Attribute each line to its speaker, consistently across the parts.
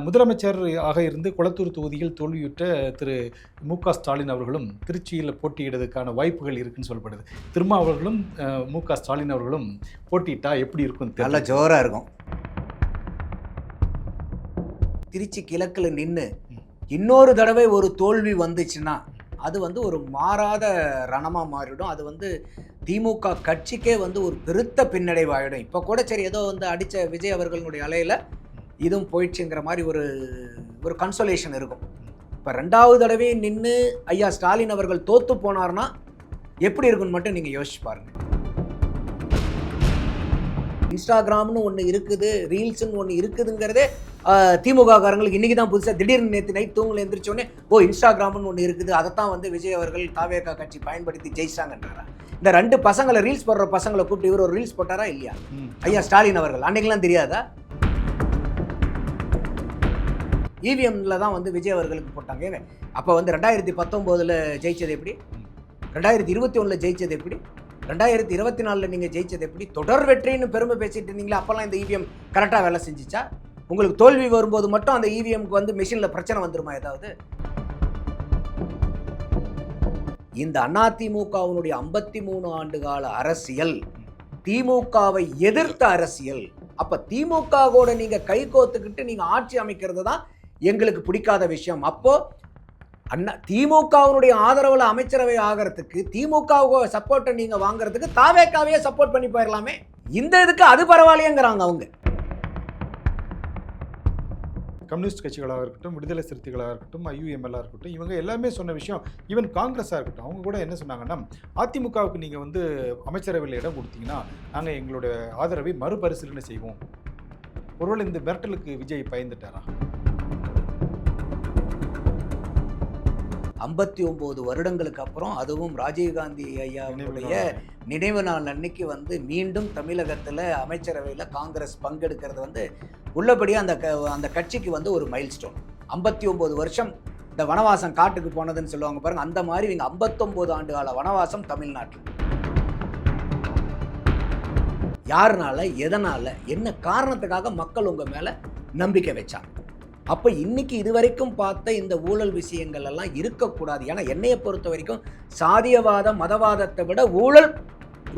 Speaker 1: முதலமைச்சர் ஆக இருந்து கொளத்தூர் தொகுதியில் தோல்வியுற்ற திரு மு.க. ஸ்டாலின் அவர்களும் திருச்சியில் போட்டியிடுவதற்கான வாய்ப்புகள் இருக்குன்னு சொல்லப்படுது. திருமாவர்களும் மு.க. ஸ்டாலின் அவர்களும் போட்டியிட்டா எப்படி இருக்கும்?
Speaker 2: நல்ல ஜோரா இருக்கும். திருச்சி கிழக்குல நின்று இன்னொரு தடவை ஒரு தோல்வி வந்துச்சுன்னா அது ஒரு மாறாத ரணமாக மாறிடும். அது திமுக கட்சிக்கே ஒரு பெருத்த பின்னடைவாயிடும். இப்போ கூட சரி ஏதோ அடித்த விஜய் அவர்களுடைய அலையில் இதுவும் போயிடுச்சுங்கிற மாதிரி ஒரு கன்சோலேஷன் இருக்கும். இப்போ ரெண்டாவது தடவையும் நின்று ஐயா ஸ்டாலின் அவர்கள் தோற்று போனார்னா எப்படி இருக்குன்னு மட்டும் நீங்கள் யோசிச்சு பாருங்கள். இன்ஸ்டாகிராம்னு ஒன்று இருக்குது, ரீல்ஸ்ன்னு ஒன்று இருக்குதுங்கிறதே திமுக காரங்களுக்கு இன்றைக்கி தான் புதுசாக திடீர்னு நேற்று நைட் தூங்கல எந்திரிச்சோடனே இன்ஸ்டாகிராம்னு ஒன்று இருக்குது, அதைத்தான் விஜய் அவர்கள் தாவேகா கட்சி பயன்படுத்தி ஜெயிச்சாங்கன்றாரா? இந்த ரெண்டு பசங்களை ரீல்ஸ் போடுற பசங்களை கூப்பிட்டு இவர் ஒரு ரீல்ஸ் போட்டாரா இல்லையா ஐயா ஸ்டாலின் அவர்கள்? அன்னைக்கெல்லாம் தெரியாதா? இவிஎம்ல தான் விஜய் அவர்களுக்கு போட்டாங்க. அப்போ 2019 ஜெயிச்சது எப்படி? 2021 ஜெயிச்சது எப்படி? 2024 நீங்கள் ஜெயிச்சது எப்படி? தொடர் வெற்றின்னு பெருமை பேசிட்டு இருந்தீங்களா? அப்போல்லாம் இந்த இவிஎம் கரெக்டாக வேலை செஞ்சிச்சா? உங்களுக்கு தோல்வி வரும்போது மட்டும் அந்த இவிஎம்க்கு மெஷினில் பிரச்சனை வந்துருமா ஏதாவது? இந்த அதிமுகவினுடைய 53 ஆண்டு கால அரசியல் திமுகவை எதிர்த்த அரசியல். அப்ப திமுக கூட நீங்க கை கோத்துக்கிட்டு நீங்க ஆட்சி அமைக்கிறது தான் எங்களுக்கு பிடிக்காத விஷயம். அப்போ திமுகவினுடைய ஆதரவுல அமைச்சரவை ஆகிறதுக்கு, திமுக சப்போர்ட்டை நீங்க வாங்குறதுக்கு தாவேக்காவையே சப்போர்ட் பண்ணி போயிடலாமே. இந்த இதுக்கு அது பரவாயில்லையேங்கிறாங்க அவங்க.
Speaker 1: கம்யூனிஸ்ட் கட்சிகளாக இருக்கட்டும், விடுதலை சிறுத்தைகளாக இருக்கட்டும், ஐயுஎம்எல்லாக இருக்கட்டும், இவங்க எல்லாமே சொன்ன விஷயம். ஈவன் காங்கிரஸாக இருக்கட்டும், அவங்க கூட என்ன சொன்னாங்கன்னா, அதிமுகவுக்கு நீங்கள் அமைச்சரவையில் இடம் கொடுத்தீங்கன்னா நாங்கள் எங்களுடைய ஆதரவை மறுபரிசீலனை செய்வோம். ஒருவேளை இந்த மிரட்டலுக்கு விஜய் பயந்துட்டாரா?
Speaker 2: 59 வருடங்களுக்கு அப்புறம், அதுவும் ராஜீவ்காந்தி ஐயாவுடைய நினைவு நாள் அன்னைக்கு மீண்டும் தமிழகத்தில் அமைச்சரவையில் காங்கிரஸ் பங்கெடுக்கிறது உள்ளபடியாக அந்த கட்சிக்கு ஒரு மைல்ஸ்டோன். 59 வருஷம் இந்த வனவாசம் காட்டுக்கு போனதுன்னு சொல்லுவாங்க பாருங்க, அந்த மாதிரி இவங்க 59 ஆண்டு கால வனவாசம் தமிழ்நாட்டில். யாருனால, எதனால, என்ன காரணத்துக்காக மக்கள் உங்க மேல நம்பிக்கை வச்சாங்க? அப்போ இன்னைக்கு இதுவரைக்கும் பார்த்த இந்த ஊழல் விஷயங்கள் எல்லாம் இருக்கக்கூடாது. ஏன்னா என்னையை பொறுத்த வரைக்கும் சாதியவாத மதவாதத்தை விட ஊழல்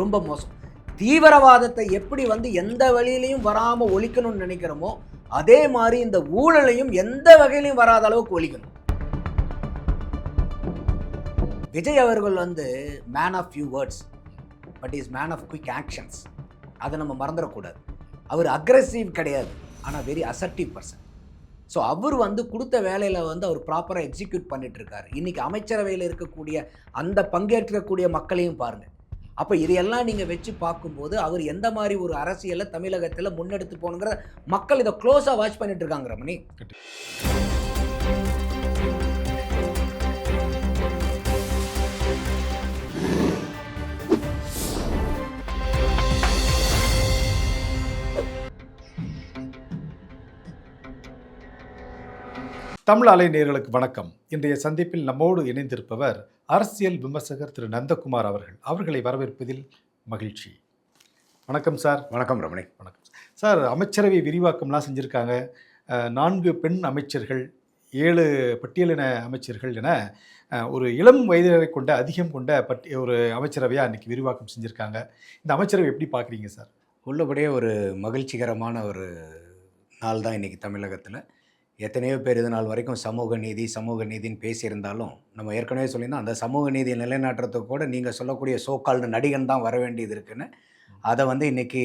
Speaker 2: ரொம்ப மோசம். தீவிரவாதத்தை எப்படி எந்த வழியிலையும் வராமல் ஒழிக்கணும்னு நினைக்கிறோமோ அதே மாதிரி இந்த ஊழலையும் எந்த வகையிலையும் வராத அளவுக்கு ஒழிக்கணும். விஜய் அவர்கள் man of few words but is man of quick actions. அதை நம்ம மறந்துடக்கூடாது. அவர் அக்ரெசிவ் கிடையாது, ஆனால் வெரி அசர்ட்டிவ் பர்சன். ஸோ அவர் கொடுத்த வேலையில் அவர் ப்ராப்பராக எக்ஸிக்யூட் பண்ணிட்டு இருக்காரு. இன்னைக்கு அமைச்சரவையில் இருக்கக்கூடிய அந்த பங்கேற்கக்கூடிய மக்களையும் பாருங்கள். அப்போ இதையெல்லாம் நீங்கள் வச்சு பார்க்கும்போது அவர் எந்த மாதிரி ஒரு அரசியலை தமிழகத்தில் முன்னெடுத்து போகணுங்கிற மக்கள் இதை க்ளோஸாக வாட்ச் பண்ணிட்டு இருக்காங்க. ரமணி,
Speaker 1: தமிழ் அலை நேயர்களுக்கு வணக்கம். இன்றைய சந்திப்பில் நம்மோடு இணைந்திருப்பவர் அரசியல் விமர்சகர் திரு நந்தகுமார் அவர்கள். அவர்களை வரவேற்பதில் மகிழ்ச்சி. வணக்கம் சார்.
Speaker 2: வணக்கம் ரமணி.
Speaker 1: வணக்கம் சார். அமைச்சரவை விரிவாக்கம்லாம் செஞ்சுருக்காங்க. 4 பெண் அமைச்சர்கள், 7 பட்டியலின அமைச்சர்கள் என ஒரு இளம் வயதினரை கொண்ட அதிகம் கொண்ட ஒரு அமைச்சரவையாக அன்றைக்கி விரிவாக்கம் செஞ்சுருக்காங்க. இந்த அமைச்சரவை எப்படி பார்க்குறீங்க சார்?
Speaker 2: உள்ளபடியே ஒரு மகிழ்ச்சிகரமான ஒரு நாள் தான் இன்றைக்கி தமிழகத்தில். எத்தனையோ பேர் இது நாள் வரைக்கும் சமூக நீதின்னு பேசியிருந்தாலும் நம்ம ஏற்கனவே சொல்லியிருந்தோம், அந்த சமூக நீதியை நிலைநாட்டுறதுக்கு கூட நீங்கள் சொல்லக்கூடிய சோக்கால்டு நடிகன் தான் வர வேண்டியது இருக்குன்னு அதை இன்றைக்கி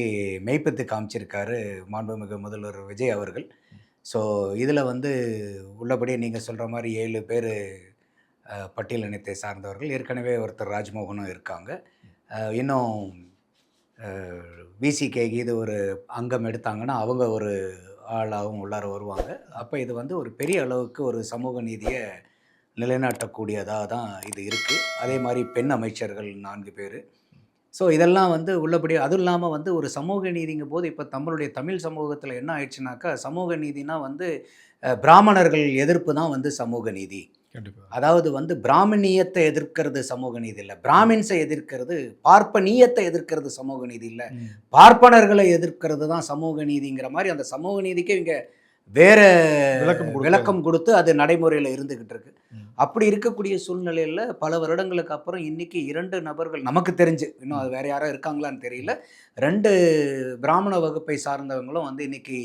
Speaker 2: மெய்ப்பித்து காமிச்சிருக்காரு மாண்புமிகு முதல்வர் விஜய் அவர்கள். ஸோ இதில் உள்ளபடியே நீங்கள் சொல்கிற மாதிரி 7 பேர் பட்டியலினத்தை சார்ந்தவர்கள். ஏற்கனவே ஒருத்தர் ராஜ்மோகனும் இருக்காங்க. இன்னும் விசிகேக்கு இது ஒரு அங்கம் எடுத்தாங்கன்னா அவங்க ஒரு ஆளாகவும் உள்ளார வருவாங்க. அப்போ இது ஒரு பெரிய அளவுக்கு ஒரு சமூக நீதியை நிலைநாட்டக்கூடியதாக தான் இது இருக்குது. அதே மாதிரி பெண் அமைச்சர்கள் 4 பேர். ஸோ இதெல்லாம் உள்ளபடி அதுவும் இல்லாமல் ஒரு சமூக நீதிங்கும் போது இப்போ நம்மளுடைய தமிழ் சமூகத்தில் என்ன ஆயிடுச்சுனாக்கா, சமூக நீதினா பிராமணர்கள் எதிர்ப்பு தான் சமூக நீதி. அதாவது பிராமணியத்தை எதிர்க்கிறது சமூக நீதி இல்லை, பிராமின்ஸை எதிர்க்கிறது, பார்ப்பனியத்தை எதிர்க்கிறது சமூக நீதி இல்லை, பார்ப்பனர்களை எதிர்க்கிறது தான் சமூக நீதிங்கிற மாதிரி அந்த சமூக நீதிக்கே இங்கே வேற விளக்கம் கொடுத்து அது நடைமுறையில் இருந்துகிட்டு இருக்கு.
Speaker 1: ம்.
Speaker 2: அப்படி இருக்கக்கூடிய சூழ்நிலையில் பல வருடங்களுக்கு அப்புறம் இன்னைக்கு 2 நபர்கள் நமக்கு தெரிஞ்சு, இன்னும் அது வேற யாரோ இருக்காங்களான்னு தெரியல, 2 பிராமண வகுப்பை சார்ந்தவங்களும் வந்து இன்னைக்கு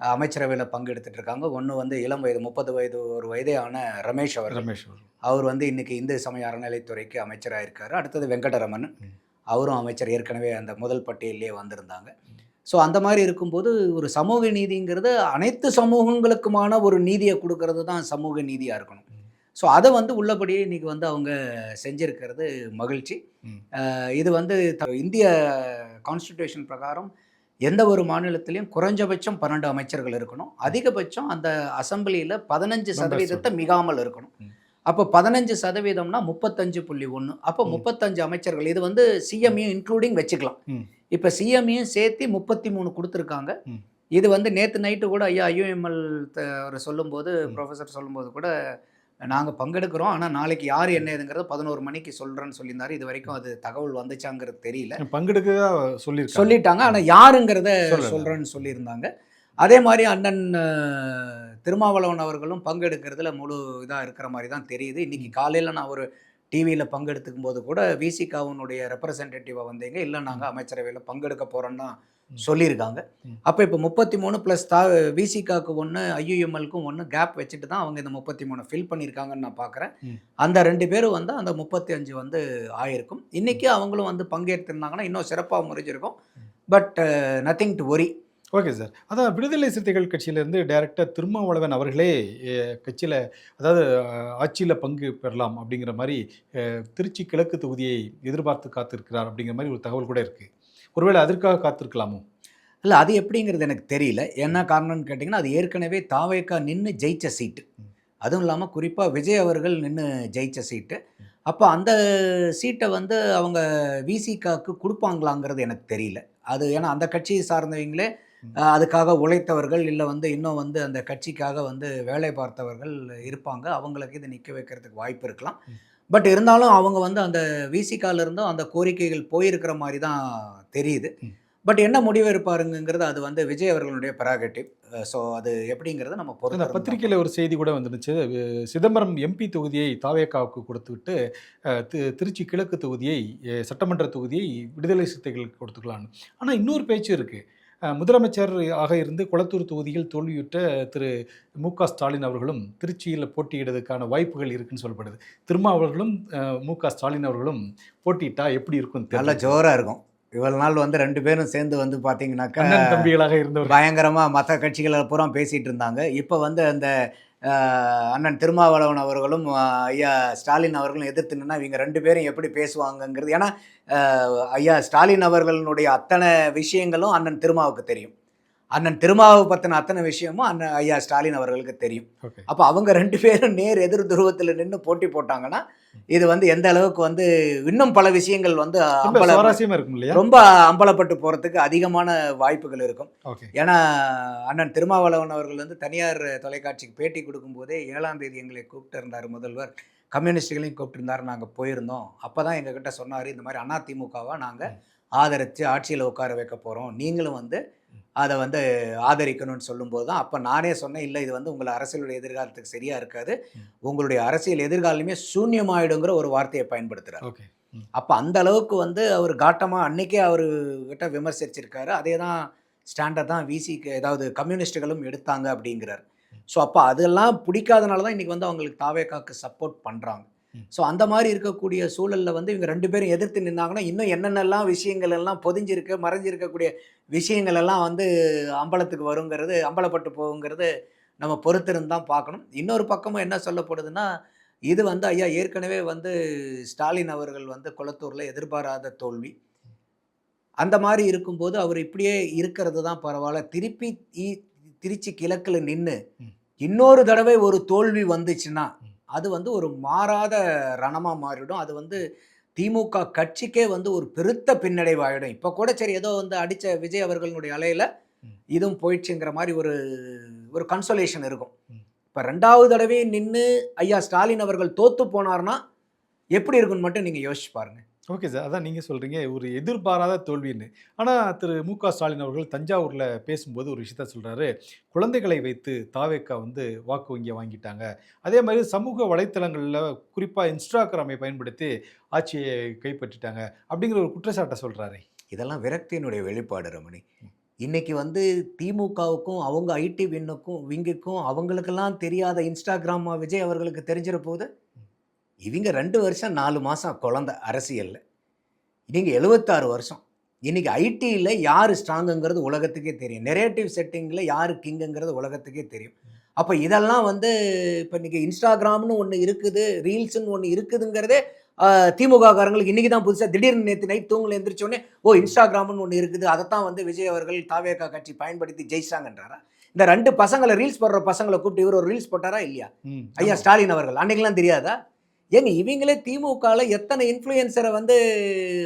Speaker 2: அமைச்சரவையில் பங்கெடுத்துட்டு இருக்காங்க. ஒன்று வந்து இளம் வயது 30 வயது ஒரு வயதே ஆன ரமேஷ் அவர்கள்.
Speaker 1: ரமேஷ் அவர்கள்.
Speaker 2: அவர் வந்து இன்னைக்கு இந்து சமய அறநிலைத்துறைக்கு அமைச்சராக இருக்காரு. அடுத்தது வெங்கடரமன்,
Speaker 1: ம்.
Speaker 2: அவரும் அமைச்சர், ஏற்கனவே அந்த முதல் பட்டியலிலே வந்திருந்தாங்க. ஸோ அந்த மாதிரி இருக்கும்போது ஒரு சமூக நீதிங்கிறது அனைத்து சமூகங்களுக்குமான ஒரு நீதியை கொடுக்கறது தான் சமூக நீதியாக இருக்கணும். ஸோ அதை வந்து உள்ளபடியே இன்னைக்கு வந்து அவங்க செஞ்சிருக்கிறது மகிழ்ச்சி.
Speaker 1: ம்.
Speaker 2: இது வந்து இந்திய கான்ஸ்டிடியூஷன் பிரகாரம் எந்த ஒரு மாநிலத்திலையும் குறைஞ்சபட்சம் 12 அமைச்சர்கள் இருக்கணும். அதிகபட்சம் அந்த அசெம்பிளியில் 15% மிகாமல் இருக்கணும்.
Speaker 1: ம்.
Speaker 2: அப்போ 15%னா 35.1. அப்போ 35 அமைச்சர்கள். இது வந்து சிஎம்ஐயும் இன்க்ளூடிங் வச்சுக்கலாம்.
Speaker 1: ம்.
Speaker 2: இப்போ சிஎம்ஐயும் சேர்த்து 33 கொடுத்துருக்காங்க.
Speaker 1: ம்.
Speaker 2: இது வந்து நேற்று நைட்டு கூட ஐயா ஐயூஎம்எல் அவர் சொல்லும்போது, ப்ரொஃபஸர் சொல்லும்போது கூட, நாங்கள் பங்கெடுக்கிறோம், ஆனால் நாளைக்கு யார் என்ன ஏதுங்கிறத 11 மணிக்கு சொல்கிறேன்னு சொல்லியிருந்தாரு. இது வரைக்கும் அது தகவல் வந்துச்சாங்கிறது தெரியல.
Speaker 1: பங்கெடுக்க
Speaker 2: சொல்லிட்டாங்க, ஆனால் யாருங்கிறத
Speaker 1: சொல்லல.
Speaker 2: சொல்கிறேன்னு சொல்லியிருந்தாங்க. அதே மாதிரி அண்ணன் திருமாவளவன் அவர்களும் பங்கெடுக்கிறதுல முழு இதாக இருக்கிற மாதிரி தான் தெரியுது. இன்றைக்கி காலையில் நான் ஒரு டிவியில் பங்கெடுத்துக்கும் போது கூட விசிகாவுனுடைய ரெப்ரசன்டேட்டிவாக வந்தீங்க, இல்லை நாங்கள் அமைச்சரவையில் பங்கெடுக்க போகிறோன்னு தான் சொல்லியிருக்காங்க. அப்போ இப்போ 33 ப்ளஸ் விசிகாவுக்கு 1, ஐயூஎம்எல்க்கும் 1 கேப் வச்சுட்டு தான் அவங்க இந்த 33 ஃபில் பண்ணியிருக்காங்கன்னு நான் பார்க்குறேன். அந்த 2 பேரும் வந்து அந்த 35 வந்து ஆயிருக்கும். இன்றைக்கி அவங்களும் வந்து பங்கேற்றிருந்தாங்கன்னா இன்னும் சிறப்பாக முறிஞ்சிருக்கும். But nothing to worry.
Speaker 1: Okay sir. அதான் விடுதலை சிறுத்தைகள் கட்சியிலேருந்து டைரக்டாக திருமாவளவன் அவர்களே கட்சியில், அதாவது ஆட்சியில் பங்கு பெறலாம் அப்படிங்கிற மாதிரி திருச்சி கிழக்கு தொகுதியை எதிர்பார்த்து காத்திருக்கிறார் அப்படிங்கிற மாதிரி ஒரு தகவல் கூட இருக்குது. ஒருவேளை அதற்காக காத்திருக்கலாமோ?
Speaker 2: இல்லை, அது எப்படிங்கிறது எனக்கு தெரியல. என்ன காரணம்னு கேட்டிங்கன்னா, அது ஏற்கனவே தாவேக்கா நின்று ஜெயிச்ச சீட்டு. அதுவும் இல்லாமல் குறிப்பாக விஜய் அவர்கள் நின்று ஜெயிச்ச சீட்டு. அப்போ அந்த சீட்டை வந்து அவங்க விசிகாவுக்கு கொடுப்பாங்களாங்கிறது எனக்கு தெரியல. அது ஏன்னா அந்த கட்சியை சார்ந்தவங்களே அதுக்காக உழைத்தவர்கள், இல்லை வந்து இன்னும் வந்து அந்த கட்சிக்காக வந்து வேலை பார்த்தவர்கள் இருப்பாங்க. அவங்களுக்கு இது நிற்க வைக்கிறதுக்கு வாய்ப்பு இருக்கலாம். பட் இருந்தாலும் அவங்க வந்து அந்த விசிகாலிருந்தும் அந்த கோரிக்கைகள் போயிருக்கிற மாதிரி தான் தெரியுது. பட் என்ன முடிவு இருப்பாருங்கிறது அது வந்து விஜய் அவர்களுடைய ப்ரெரோகேட்டிவ். ஸோ அது எப்படிங்கிறத நம்ம பொறுத்து.
Speaker 1: பத்திரிகையில் ஒரு செய்தி கூட வந்துருச்சு, சிதம்பரம் எம்பி தொகுதியை தாவேக்காவுக்கு கொடுத்துவிட்டு திருச்சி கிழக்கு தொகுதியை, சட்டமன்ற தொகுதியை விடுதலை சிறுத்தைகளுக்கு கொடுத்துக்கலான்னு. ஆனால் இன்னொரு பேச்சு இருக்குது. முதலமைச்சர் ஆக இருந்து கொளத்தூர் தொகுதியில் தோல்வியுற்ற திரு மு.க. ஸ்டாலின் அவர்களும் திருச்சியில் போட்டியிடுறதுக்கான வாய்ப்புகள் இருக்குன்னு சொல்லப்படுது. திருமாவர்களும் மு.க. ஸ்டாலின் அவர்களும் போட்டியிட்டா எப்படி இருக்கும்?
Speaker 2: நல்ல ஜோராக இருக்கும். இவ்வளவு நாள் வந்து 2 பேரும் சேர்ந்து வந்து பார்த்தீங்கன்னாக்கா
Speaker 1: தம்பிகளாக இருந்தவர்
Speaker 2: பயங்கரமாக மற்ற கட்சிகளை பூரா பேசிகிட்டு இருந்தாங்க. இப்போ வந்து அந்த அண்ணன் திருமாவளவன் அவர்களும் ஐயா ஸ்டாலின் அவர்களும் எதிர்த்து நின்னா இவங்க 2 பேரும் எப்படி பேசுவாங்கங்கிறது. ஏன்னா ஐயா ஸ்டாலின் அவர்களுடைய அத்தனை விஷயங்களும் அண்ணன் திருமாவுக்கு தெரியும். அண்ணன் திருமாவை பற்றின அத்தனை விஷயமும் அண்ணன் ஐயா ஸ்டாலின் அவர்களுக்கு தெரியும். அப்போ அவங்க 2 பேரும் நேர் எதிர் துருவத்தில் நின்று போட்டி போட்டாங்கன்னா இது வந்து எந்த அளவுக்கு வந்து இன்னும் பல விஷயங்கள் வந்து ரொம்ப அம்பலப்பட்டு போகிறதுக்கு அதிகமான வாய்ப்புகள் இருக்கும். ஏன்னா அண்ணன் திருமாவளவன் அவர்கள் வந்து தனியார் தொலைக்காட்சிக்கு பேட்டி கொடுக்கும்போதே 7ஆம் தேதி எங்களை கூப்பிட்டு இருந்தார் முதல்வர், கம்யூனிஸ்டுகளையும் கூப்பிட்டுருந்தார். நாங்கள் போயிருந்தோம். அப்போ தான் எங்ககிட்ட சொன்னார், இந்த மாதிரி அதிமுகவை நாங்கள் ஆதரித்து ஆட்சியில் உட்கார வைக்க போகிறோம், நீங்களும் வந்து அதை வந்து ஆதரிக்கணும்னு சொல்லும்போது தான் அப்போ நானே சொன்னேன், இல்லை இது வந்து உங்களை அரசியலுடைய எதிர்காலத்துக்கு சரியாக இருக்காது, உங்களுடைய அரசியல் எதிர்காலமே சூன்யமாயிடுங்கிற ஒரு வார்த்தையை பயன்படுத்துகிறார். அப்போ அந்த அளவுக்கு வந்து அவர் காட்டமாக அன்றைக்கே அவர்கிட்ட விமர்சிச்சிருக்காரு. அதே தான் ஸ்டாண்டர்ட் தான் விசிக்கு ஏதாவது கம்யூனிஸ்ட்டுகளும் எடுத்தாங்க அப்படிங்கிறார். ஸோ அப்போ அதெல்லாம் பிடிக்காதனால தான் இன்றைக்கி வந்து அவங்களுக்கு தாவேக்காக்கு சப்போர்ட் பண்ணுறாங்க. ஸோ அந்த மாதிரி இருக்கக்கூடிய சூழலில் வந்து இவங்க 2 பேரும் எதிர்த்து நின்னாங்கன்னா இன்னும் என்னென்னலாம் விஷயங்கள் எல்லாம் பொதிஞ்சிருக்கு, மறைஞ்சிருக்கக்கூடிய விஷயங்கள் எல்லாம் வந்து அம்பலத்துக்கு வருங்கிறது, அம்பலப்பட்டு போகுங்கிறது நம்ம பொறுத்திருந்து தான் பார்க்கணும். இன்னொரு பக்கமும் என்ன சொல்லப்படுதுன்னா, இது வந்து ஐயா ஏற்கனவே வந்து ஸ்டாலின் அவர்கள் வந்து கொளத்தூரில் எதிர்பாராத தோல்வி. அந்த மாதிரி இருக்கும்போது அவர் இப்படியே இருக்கிறது தான் பரவாயில்ல, திருப்பி திருச்சி கிழக்கில் நின்று இன்னொரு தடவை ஒரு தோல்வி வந்துச்சுன்னா அது வந்து ஒரு மாறாத ரணமாக மாறிடும். அது வந்து திமுக கட்சிக்கே வந்து ஒரு பெருத்த பின்னடைவாயிடும். இப்போ கூட சரி ஏதோ வந்து அடித்த விஜய் அவர்களுடைய அலையில் இதுவும் போயிடுச்சுங்கிற மாதிரி ஒரு கன்சோலேஷன் இருக்கும். இப்போ 2வது தடவை நின்று ஐயா ஸ்டாலின் அவர்கள் தோற்று போனார்னா எப்படி இருக்குன்னு மட்டும் நீங்கள் யோசிச்சு பாருங்கள்.
Speaker 1: Okay sir. அதான் நீங்க சொல்றீங்க ஒரு எதிர்பாராத தோல்வின்னு. ஆனா திரு மு.க. ஸ்டாலின் அவர்கள் தஞ்சாவூர்ல பேசும்போது ஒரு விஷயத்த சொல்றாரு. குழந்தைகளை வைத்து தாவேக்கா வந்து வாக்கு வங்கிய வாங்கிட்டாங்க. அதே மாரி சமூக வலைத்தளங்கள்ல குறிப்பா இன்ஸ்டாகிராமை பயன்படுத்தி ஆட்சியை கைப்பற்றிட்டாங்க. அப்படிங்கிற ஒரு குற்றச்சாட்ட சொல்றாரே.
Speaker 2: இதெல்லாம் விரக்தியினுடைய வெளிப்பாடு ரமணி. இன்னைக்கு வந்து திமுகவுக்கும், அவங்க ஐடி விங்குக்கும் அவங்களுக்கெல்லாம் தெரியாத இன்ஸ்டாகிராமா விஜய் அவர்களுக்கு தெரிஞ்சிற போகுது. இவங்க 2 வருஷம் 4 மாசம் குழந்தை அரசியல்ல. நீங்க 76 வருஷம். இன்னைக்கு ஐடில யாரு ஸ்ட்ராங்குங்கிறது உலகத்துக்கே தெரியும். நரேட்டிவ் செட்டிங்ல யாரு கிங்குங்கிறது உலகத்துக்கே தெரியும். அப்ப இதெல்லாம் வந்து இப்ப இன்னைக்கு இன்ஸ்டாகிராம்னு ஒண்ணு இருக்குது, ரீல்ஸ்ன்னு ஒண்ணு இருக்குதுங்கிறதே திமுக காரங்களுக்கு இன்னைக்கு தான் புதுசா திடீர்னு நேத்து நைட் தூங்கல எந்திரிச்ச உடனே, ஓ இன்ஸ்டாகிராம்னு ஒண்ணு இருக்குது. அதத்தான் வந்து விஜய் அவர்கள் தாவேகா கட்சி பயன்படுத்தி ஜெயிச்சாங்கன்றாரா? இந்த 2 பசங்கள ரீல்ஸ் போடுற பசங்கள கூப்பிட்டு இவரு ஒரு ரீல்ஸ் போட்டாரா இல்லையா? ஐயா ஸ்டாலின் அவர்கள். அன்னைக்கெல்லாம் தெரியாதா? ஏங்க இவங்களே திமுகல எத்தனை இன்ஃப்ளூயன்சரை வந்து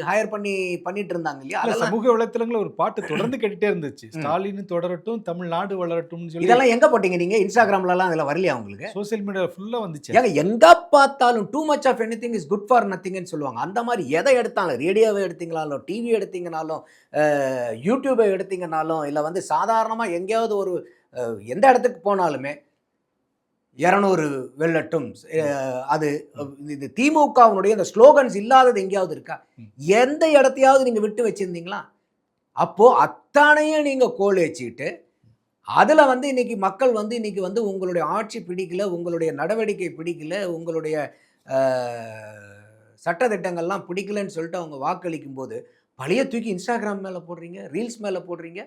Speaker 2: ஹையர் பண்ணிட்டு இருந்தாங்க இல்லையா?
Speaker 1: இல்ல
Speaker 2: அதெல்லாம்
Speaker 1: சமூக வலைத்தளங்கள்ல ஒரு பாட்டு தொடர்ந்து கேட்டுட்டே இருந்துச்சு. ஸ்டாலின் தொடரட்டும், தமிழ்நாடு வளரட்டும்னு சொல்லி
Speaker 2: இதெல்லாம் எங்க போட்டீங்க நீங்க? இன்ஸ்டாகிராம்லலாம் அதுல வரலையா உங்களுக்கு?
Speaker 1: சோசியல் மீடியால ஃபுல்லா வந்துச்சு.
Speaker 2: ஏங்க எங்க பார்த்தாலும் too much of anything is good for நத்திங்னு சொல்லுவாங்க. அந்த மாதிரி எதை எடுத்தாலும் ரேடியோவை எடுத்தீங்கனாலும், டிவி எடுத்தீங்கனாலும், யூடியூபை எடுத்தீங்கனாலும், இல்ல வந்து சாதாரணமா எங்கேயாவது ஒரு எந்த இடத்துக்கு போனாலுமே 200 வெல்லட்டும், அது இது திமுகவினுடைய இந்த ஸ்லோகன்ஸ் இல்லாதது எங்கேயாவது இருக்கா? எந்த இடத்தையாவது நீங்க விட்டு வச்சிருந்தீங்களா? அப்போ அத்தனையும் நீங்க கோலேச்சிட்டு அதுல வந்து இன்னைக்கு மக்கள் வந்து இன்னைக்கு வந்து உங்களுடைய ஆட்சி பிடிக்கல, உங்களுடைய நடவடிக்கை பிடிக்கல, உங்களுடைய சட்டதிட்டங்கள்லாம் பிடிக்கலன்னு சொல்லிட்டு அவங்க வாக்களிக்கும் போது பழைய தூக்கி இன்ஸ்டாகிராம் மேல போடுறீங்க, ரீல்ஸ் மேல போடுறீங்க.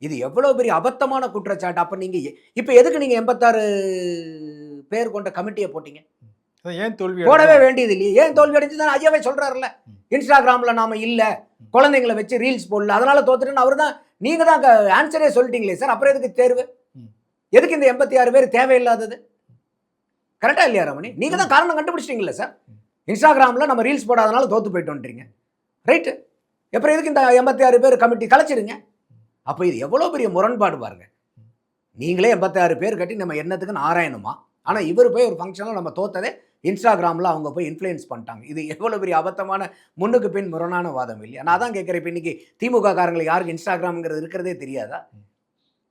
Speaker 2: இது எவ்வளவு பெரிய அபத்தமான குற்றச்சாட்டு. அப்ப நீங்க இப்ப எதுக்கு நீங்க 86 பேர் கொண்ட கமிட்டியை போட்டீங்க?
Speaker 1: ஏன் தோல்வி
Speaker 2: போடவே வேண்டியது இல்லையே. ஏன் தோல்வி அடைஞ்சது? ஐயாவே சொல்றாருல்ல, இன்ஸ்டாகிராம்ல நாம இல்ல, குழந்தைங்களை வச்சு ரீல்ஸ் போடல, அதனால தோத்துட்டுன்னு அவரு தான், நீங்க தான் ஆன்சரே சொல்லிட்டீங்களே சார். அப்புறம் எதுக்கு தேர்வு? எதுக்கு இந்த 86 பேர் தேவையில்லாதது? கரெக்டா இல்லையா ரமணி? நீங்க தான் காரணம் கண்டுபிடிச்சிட்டீங்கல்ல சார். இன்ஸ்டாகிராம்ல நம்ம ரீல்ஸ் போடாதனால தோத்து போயிட்டோன்றீங்க. ரைட்டு. அப்புறம் எதுக்கு இந்த 86 பேர் கமிட்டி கலைச்சிருங்க? அப்ப இது எவ்வளவு பெரிய முரண்பாடு பாருங்க. நீங்களே 86 பேர் கட்டி நம்ம என்னத்துக்குன்னு ஆராயணுமா? ஆனா இவர் போய் ஒரு ஃபங்க்ஷன்ல நம்ம தோத்ததே இன்ஸ்டாகிராம்ல அவங்க போய் இன்ஃப்ளூயன்ஸ் பண்ணிட்டாங்க. இது எவ்வளவு பெரிய அபத்தமான முன்னுக்கு பின் முரணான வாதம் இல்லையா? நான் தான் கேட்கிறேன், இப்ப இன்னைக்கு திமுக காரங்களுக்கு யாருக்கு இன்ஸ்டாகிராம்ங்கிறது இருக்கிறதே தெரியாதா?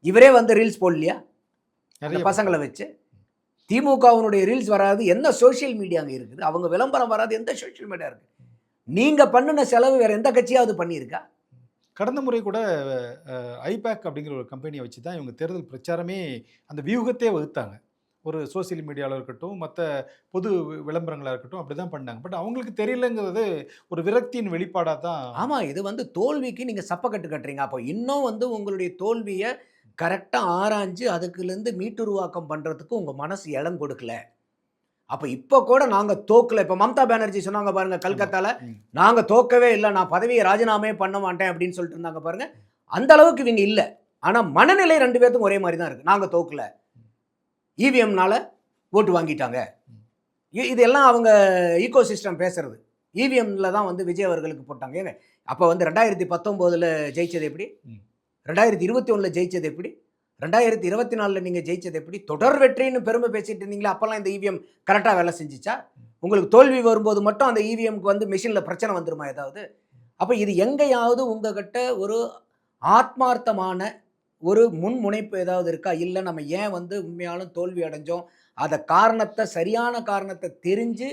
Speaker 2: இவரே வந்து ரீல்ஸ் போடலையா அந்த பசங்களை வச்சு? திமுகவினுடைய ரீல்ஸ் வராது என்ன சோசியல் மீடியா அங்க இருக்குது? அவங்க விளம்பரம் வராது எந்த சோசியல் மீடியா இருக்கு? நீங்க பண்ணின செலவு வேற எந்த கட்சியாவது பண்ணியிருக்கா?
Speaker 1: கடந்த முறை கூட ஐபேக் அப்படிங்கிற ஒரு கம்பெனியை வச்சு தான் இவங்க தேர்தல் பிரச்சாரமே அந்த வியூகத்தையே வகுத்தாங்க. ஒரு சோசியல் மீடியாவில் இருக்கட்டும், மற்ற பொது விளம்பரங்களாக இருக்கட்டும், அப்படி தான் பண்ணாங்க. பட் அவங்களுக்கு தெரியலங்கிறது ஒரு விரக்தியின் வெளிப்பாடாக தான்.
Speaker 2: ஆமா, இது வந்து தோல்விக்கு நீங்க சப்பக்கட்டு கட்டுறீங்க. அப்போ இன்னும் வந்து உங்களுடைய தோல்வியை கரெக்டாக ஆராய்ஞ்சு அதுக்குலேருந்து மீட்டுருவாக்கம் பண்ணுறதுக்கு உங்கள் மனசு இடம் கொடுக்கல. அப்போ இப்போ கூட நாங்கள் தோக்கலை. இப்போ மம்தா பானர்ஜி சொன்னாங்க பாருங்கள் கல்கத்தாவில், நாங்கள் தோக்கவே இல்லை, நான் பதவியை ராஜினாமே பண்ண மாட்டேன் அப்படின்னு சொல்லிட்டு இருந்தாங்க பாருங்கள். அந்த அளவுக்கு இவங்க இல்லை. ஆனால் மனநிலை 2 பேர்த்துக்கும் ஒரே மாதிரி தான் இருக்குது. நாங்கள் தோக்கல, இவிஎம்னால ஓட்டு வாங்கிட்டாங்க. இதெல்லாம் அவங்க ஈகோ சிஸ்டம் பேசுறது. இவிஎம்ல தான் வந்து விஜய் அவர்களுக்கு போட்டாங்க. ஏங்க அப்போ வந்து 2019 ஜெயிச்சது எப்படி? 2021 ஜெயிச்சது எப்படி? 2024 நீங்கள் ஜெயிச்சது எப்படி? தொடர் வெற்றின்னு பெருமை பேசிட்டு இருந்தீங்களா? அப்போல்லாம் இந்த இவிஎம் கரெக்டாக வேலை செஞ்சிச்சா? உங்களுக்கு தோல்வி வரும்போது மட்டும் அந்த இவிஎம்க்கு வந்து மிஷினில் பிரச்சனை வந்துருமா ஏதாவது? அப்போ இது எங்கேயாவது உங்ககிட்ட ஒரு ஆத்மார்த்தமான ஒரு முன்முனைப்பு ஏதாவது இருக்கா? இல்லை நம்ம ஏன் வந்து உண்மையாலும் தோல்வி அடைஞ்சோம், அதை காரணத்தை சரியான காரணத்தை தெரிஞ்சு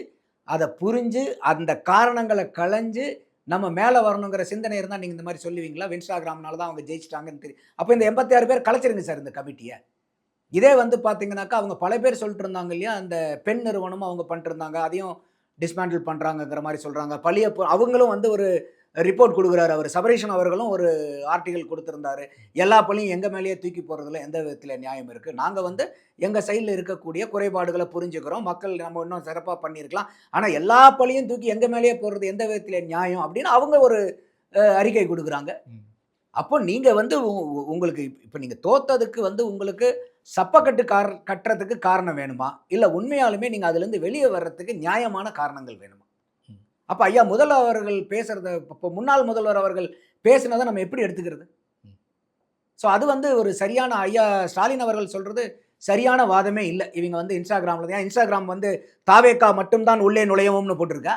Speaker 2: அதை புரிஞ்சு அந்த காரணங்களை களைஞ்சு நம்ம மேலே வரணுங்கிற சிந்தனை இருந்தால் நீங்கள் இந்த மாதிரி சொல்லுவீங்களா? இன்ஸ்டாகிராம்னால தான் அவங்க ஜெயிச்சிட்டாங்கன்னு தெரியும். அப்போ இந்த 86 பேர் கலைச்சிருங்க சார் இந்த கமிட்டியை. இதே வந்து பார்த்தீங்கன்னாக்கா அவங்க பல பேர் சொல்லிட்டு இருந்தாங்க இல்லையா, அந்த பெண் நிறுவனமும் அவங்க பண்ணிட்டு இருந்தாங்க, அதையும் டிஸ்மேண்டில் பண்ணுறாங்கங்கிற மாதிரி சொல்கிறாங்க. அவங்களும் வந்து ஒரு ரிப்போர்ட் கொடுக்குறாரு. அவர் சபரீஷன் அவர்களும் ஒரு ஆர்டிகல் கொடுத்துருந்தாரு. எல்லா பழியும் எங்கள் மேலேயே தூக்கி போகிறதுல எந்த விதத்தில் நியாயம் இருக்குது? நாங்கள் வந்து எங்கள் சைடில் இருக்கக்கூடிய குறைபாடுகளை புரிஞ்சுக்கிறோம், மக்கள் நம்ம இன்னும் சிறப்பாக பண்ணியிருக்கலாம், ஆனால் எல்லா பழியும் தூக்கி எங்கள் மேலேயே போடுறது எந்த விதத்தில் நியாயம் அப்படின்னு அவங்க ஒரு அறிக்கை கொடுக்குறாங்க. அப்போ நீங்கள் வந்து உங்களுக்கு இப்போ நீங்கள் தோத்ததுக்கு வந்து உங்களுக்கு சப்பக்கட்டு கட்டுறதுக்கு காரணம் வேணுமா, இல்லை உண்மையாலுமே நீங்கள் அதுலேருந்து வெளியே வர்றதுக்கு நியாயமான காரணங்கள் வேணுமா? அப்போ ஐயா முதல்வர் அவர்கள் பேசுறத, இப்போ முன்னாள் முதல்வர் அவர்கள் பேசினதை நம்ம எப்படி எடுத்துக்கிறது? ஸோ அது வந்து ஒரு சரியான, ஐயா ஸ்டாலின் அவர்கள் சொல்றது சரியான வாதமே இல்லை. இவங்க வந்து இன்ஸ்டாகிராமில் தான், இன்ஸ்டாகிராம் வந்து தாவேக்கா மட்டும்தான் உள்ளே நுழையவும்னு போட்டிருக்கா?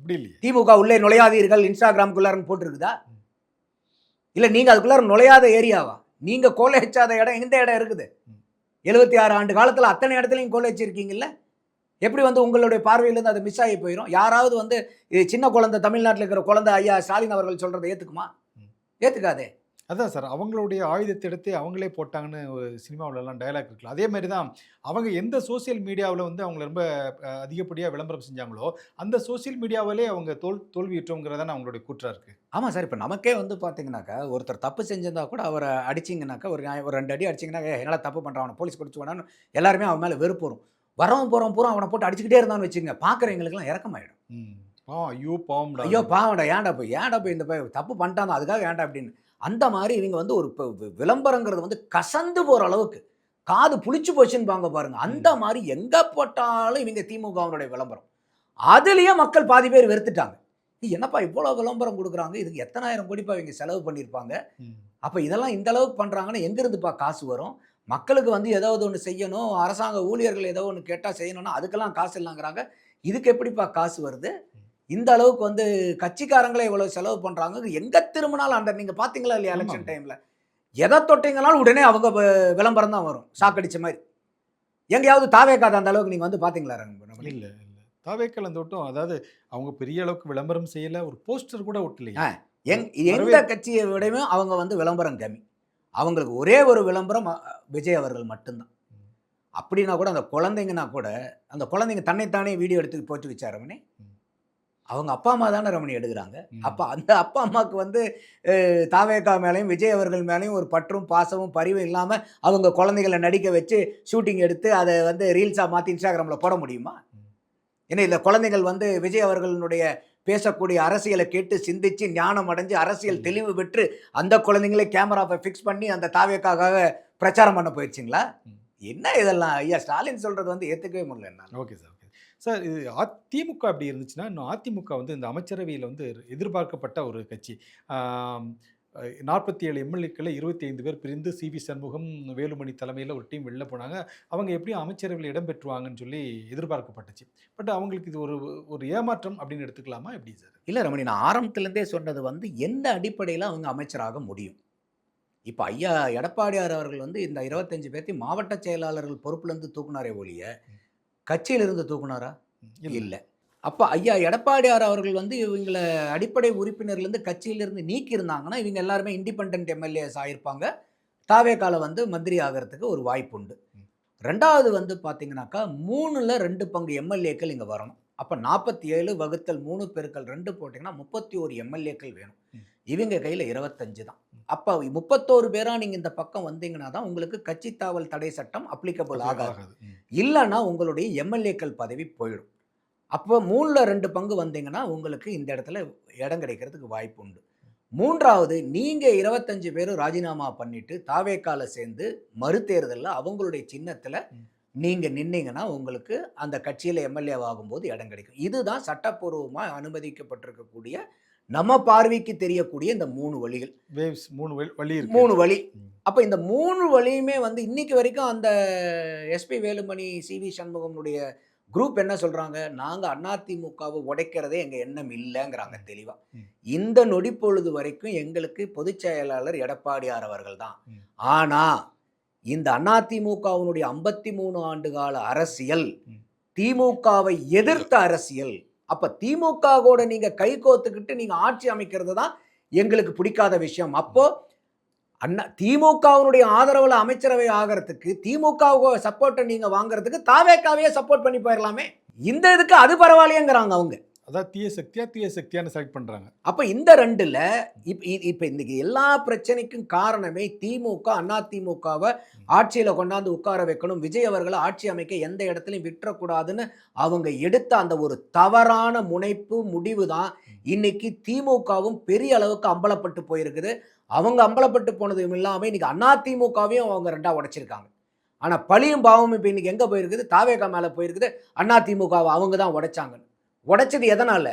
Speaker 1: அப்படி இல்லையே.
Speaker 2: திமுக உள்ளே நுழையாதீர்கள் இன்ஸ்டாகிராமுக்குள்ளாரன்னு போட்டிருக்குதா? இல்லை நீங்கள் அதுக்குள்ளார நுழையாத ஏரியாவா? நீங்கள் கோலைச்சாத இடம் எந்த இடம் இருக்குது? 76 ஆண்டு காலத்தில் அத்தனை இடத்துலையும் கோலைச்சிருக்கீங்கல்ல. எப்படி வந்து உங்களுடைய பார்வையிலேருந்து அது மிஸ் ஆகி போயிடும்? யாராவது வந்து இது சின்ன குழந்தை, தமிழ்நாட்டில் இருக்கிற குழந்தை ஐயா ஸ்டாலின் அவர்கள் சொல்கிறத ஏற்றுக்குமா? ஏற்றுக்காதே.
Speaker 1: அதான் சார், அவங்களுடைய ஆயுதத்தை எடுத்து அவங்களே போட்டாங்கன்னு ஒரு சினிமாவிலலாம் டயலாக் இருக்குல்ல, அதே மாதிரி தான் அவங்க எந்த சோசியல் மீடியாவில் வந்து அவங்கள ரொம்ப அதிகப்படியாக விளம்பரம் செஞ்சாங்களோ அந்த சோசியல் மீடியாவிலே அவங்க தோல்வியுற்றோங்கிறதான அவங்களுடைய கூற்றா இருக்குது.
Speaker 2: ஆமாம் சார். இப்போ நமக்கே வந்து பார்த்தீங்கன்னாக்கா, ஒருத்தர் தப்பு செஞ்சிருந்தா கூட அவரை அடிச்சிங்கனாக்கா, ஒரு 2 அடி அடிச்சிங்கன்னா, என்னடா தப்பு பண்ணுறான், அவனை போலீஸ் பிடிச்சி வேணான்னு எல்லாருமே அவன் மேலே வெறுப்பு வரும். வரவன் போகிறவன் பூரா அவனை போட்டு அடிச்சுக்கிட்டே இருந்தான்னு வச்சுங்க, பார்க்குறவங்களுக்குலாம் இறக்கமாயிடும்.
Speaker 1: ஐயோ பாவம்டா,
Speaker 2: ஐயோ பாவம்டா, ஏன்டா போய் இந்த தப்பு பண்ணிட்டான் அதுக்காக ஏன்டா அப்படின்னு. அந்த மாதிரி இவங்க வந்து ஒரு விளம்பரங்கிறது வந்து கசந்து போகிற அளவுக்கு காது புளிச்சு போச்சுன்னு பாங்க பாருங்க. அந்த மாதிரி எங்கே போட்டாலும் இவங்க திமுகவினுடைய விளம்பரம். அதுலேயே மக்கள் பாதி பேர் வெறுத்துட்டாங்க. என்னப்பா இவ்வளோ விளம்பரம் கொடுக்குறாங்க, இதுக்கு எத்தனாயிரம் கோடிப்பா இவங்க செலவு பண்ணியிருப்பாங்க. அப்போ இதெல்லாம் இந்த அளவுக்கு பண்ணுறாங்கன்னா எங்கேருந்துப்பா காசு வரும்? மக்களுக்கு வந்து ஏதாவது ஒன்று செய்யணும், அரசாங்க ஊழியர்கள் ஏதோ ஒன்று கேட்டால் செய்யணும்னா அதுக்கெல்லாம் காசு இல்லைங்கிறாங்க. இதுக்கு எப்படிப்பா காசு வருது? இந்த அளவுக்கு வந்து கட்சிக்காரங்களே இவ்வளோ செலவு பண்ணுறாங்க. எங்கே திரும்பினாலும் அந்த நீங்கள் பார்த்தீங்களா இல்லையா எலெக்ஷன் டைமில் எதை தொட்டிங்கனாலும் உடனே அவங்க விளம்பரம் தான் வரும், சாக்கடிச்ச மாதிரி. எங்கேயாவது தாவேக்காத அந்த அளவுக்கு நீங்கள் வந்து பார்த்தீங்களா?
Speaker 1: இல்லை இல்லை, தாவேக்கல் அந்த ஒட்டும், அதாவது அவங்க பெரிய அளவுக்கு விளம்பரம் செய்யலை, ஒரு போஸ்டர் கூட ஒட்டலையா.
Speaker 2: எந்த கட்சியை விடவே அவங்க வந்து விளம்பரம் கம்மி. அவங்களுக்கு ஒரே ஒரு விளம்பரம் விஜய் அவர்கள் மட்டும்தான். அப்படின்னா கூட அந்த குழந்தைங்கன்னா கூட அந்த குழந்தைங்க தன்னைத்தானே வீடியோ எடுத்து போட்டு வச்சா ரமணி, அவங்க அப்பா அம்மா தானே ரமணி எடுக்கிறாங்க. அப்போ அந்த அப்பா அம்மாவுக்கு வந்து தாவேக்கா மேலேயும் விஜய் அவர்கள் மேலேயும் ஒரு பற்றும் பாசமும் பரிவும் இல்லாமல் அவங்க குழந்தைகளை நடிக்க வச்சு ஷூட்டிங் எடுத்து அதை வந்து ரீல்ஸாக மாற்றி இன்ஸ்டாகிராமில் போட முடியுமா? ஏன்னா இந்த குழந்தைகள் வந்து விஜய் அவர்களுடைய பேசக்கூடிய அரசியலை கேட்டு சிந்திச்சு ஞானம் அடைஞ்சு அரசியல் தெளிவு பெற்று அந்த குழந்தைங்களே கேமராவை ஃபிக்ஸ் பண்ணி அந்த தாவேக்காக பிரச்சாரம் பண்ண போயிடுச்சிங்களா? என்ன இதெல்லாம் ஐயா ஸ்டாலின் சொல்கிறது வந்து ஏற்றுக்கவே முடியல என்ன.
Speaker 1: Okay sir, okay sir. இது அதிமுக அப்படி இருந்துச்சுன்னா, இன்னும் அதிமுக வந்து இந்த அமைச்சரவையில் வந்து எதிர்பார்க்கப்பட்ட ஒரு கட்சி. 47 எம்எல்ஏக்களில் 25 பேர் பிரிந்து சிவி சண்முகம், வேலுமணி தலைமையில் ஒரு டீம் வெளில போனாங்க. அவங்க எப்படியும் அமைச்சரவையில் இடம் பெற்றுவாங்கன்னு சொல்லி எதிர்பார்க்கப்பட்டுச்சு. பட் அவங்களுக்கு இது ஒரு ஏமாற்றம் அப்படின்னு எடுத்துக்கலாமா எப்படி சார்?
Speaker 2: இல்லை ரமணி, நான் ஆரம்பத்துலேருந்தே சொன்னது வந்து எந்த அடிப்படையில் அவங்க அமைச்சராக முடியும். இப்போ ஐயா எடப்பாடியார் அவர்கள் வந்து இந்த 25 பேர்த்தையும் மாவட்ட செயலாளர்கள் பொறுப்புலேருந்து தூக்குனாரே ஒழிய கட்சியிலிருந்து தூக்குனாரா? இல்லை. அப்போ ஐயா எடப்பாடியார் அவர்கள் வந்து இவங்களை அடிப்படை உறுப்பினர்லேருந்து கட்சியிலிருந்து நீக்கியிருந்தாங்கன்னா இவங்க எல்லாருமே இண்டிபெண்ட் எம்எல்ஏஸ் ஆகிருப்பாங்க. தாவேக்கால வந்து மந்திரி ஆகிறதுக்கு ஒரு வாய்ப்பு உண்டு. ரெண்டாவது வந்து பார்த்தீங்கன்னாக்கா 3ல் 2 பங்கு எம்எல்ஏக்கள் இங்கே வரணும். அப்போ 47 வகுத்தல் 3 பெருக்கல் 2 போட்டிங்கன்னா 31 எம்எல்ஏக்கள் வேணும். இவங்க கையில் 25 தான். அப்போ 31 பேராக நீங்கள் இந்த பக்கம் வந்தீங்கன்னா தான் உங்களுக்கு கட்சி தாவல் தடை சட்டம் அப்ளிகபிள் ஆகாது. இல்லைன்னா உங்களுடைய எம்எல்ஏக்கள் பதவி போயிடும். அப்போ 3ல் 2 பங்கு வந்தீங்கன்னா உங்களுக்கு இந்த இடத்துல இடம் கிடைக்கிறதுக்கு வாய்ப்பு உண்டு. மூன்றாவது, நீங்கள் 25 பேரும் ராஜினாமா பண்ணிட்டு தாவேக்கால சேர்ந்து மறுதேர்தலில் அவங்களுடைய சின்னத்தில் நீங்கள் நின்னீங்கன்னா உங்களுக்கு அந்த கட்சியில் எம்எல்ஏ ஆகும்போது இடம் கிடைக்கும். இதுதான் சட்டப்பூர்வமாக அனுமதிக்கப்பட்டிருக்கக்கூடிய நம்ம பார்வைக்கு தெரியக்கூடிய இந்த 3 வழிகள். 3 வழி. அப்போ இந்த 3 வழியுமே வந்து இன்னைக்கு வரைக்கும் அந்த எஸ்பி வேலுமணி, சிவி சண்முகமுடைய குரூப் என்ன சொல்கிறாங்க, நாங்கள் அதிமுகவை உடைக்கிறதே எங்கள் எண்ணம் இல்லைங்கிறாங்க தெளிவாக. இந்த நொடி பொழுது வரைக்கும் எங்களுக்கு பொதுச் செயலாளர் எடப்பாடியார் அவர்கள் தான். ஆனால் இந்த அதிமுகவினுடைய 53 ஆண்டு கால அரசியல் திமுகவை எதிர்த்த அரசியல். அப்போ திமுக கூட நீங்கள் கை கோத்துக்கிட்டு நீங்கள் ஆட்சி அமைக்கிறது தான் எங்களுக்கு பிடிக்காத விஷயம். அப்போது திமுகவினுடைய ஆதரவில் அமைச்சரவை ஆகிறதுக்கு திமுக சப்போர்ட்டை நீங்கள் வாங்குறதுக்கு தாவேக்காவையே சப்போர்ட் பண்ணி போயிடலாமே. இந்த இதுக்கு அது பரவாயில்லையேங்கிறாங்க அவங்க.
Speaker 1: அதான் தீய சக்தியான்னு செலக்ட் பண்ணுறாங்க.
Speaker 2: அப்போ இந்த 2ல் இப்போ இன்றைக்கி எல்லா பிரச்சனைக்கும் காரணமே திமுக அதிமுகவை ஆட்சியில் கொண்டாந்து உட்கார வைக்கணும், விஜய் அவர்களை ஆட்சி அமைக்க எந்த இடத்துலையும் விட்டுறக்கூடாதுன்னு அவங்க எடுத்த அந்த ஒரு தவறான முனைப்பு முடிவு தான் இன்னைக்கு திமுகவும் பெரிய அளவுக்கு அம்பலப்பட்டு போயிருக்குது. அவங்க அம்பலப்பட்டு போனதும் இல்லாமல் இன்னைக்கு அதிமுகவையும் அவங்க 2ஆக உடைச்சிருக்காங்க. ஆனால் பழியும் பாவமும் இப்போ இன்னைக்கு எங்கே போயிருக்குது, தாவேக்கா மேலே போயிருக்குது. அதிமுகவை அவங்க தான் உடைச்சாங்க. உடைச்சது எதனால்,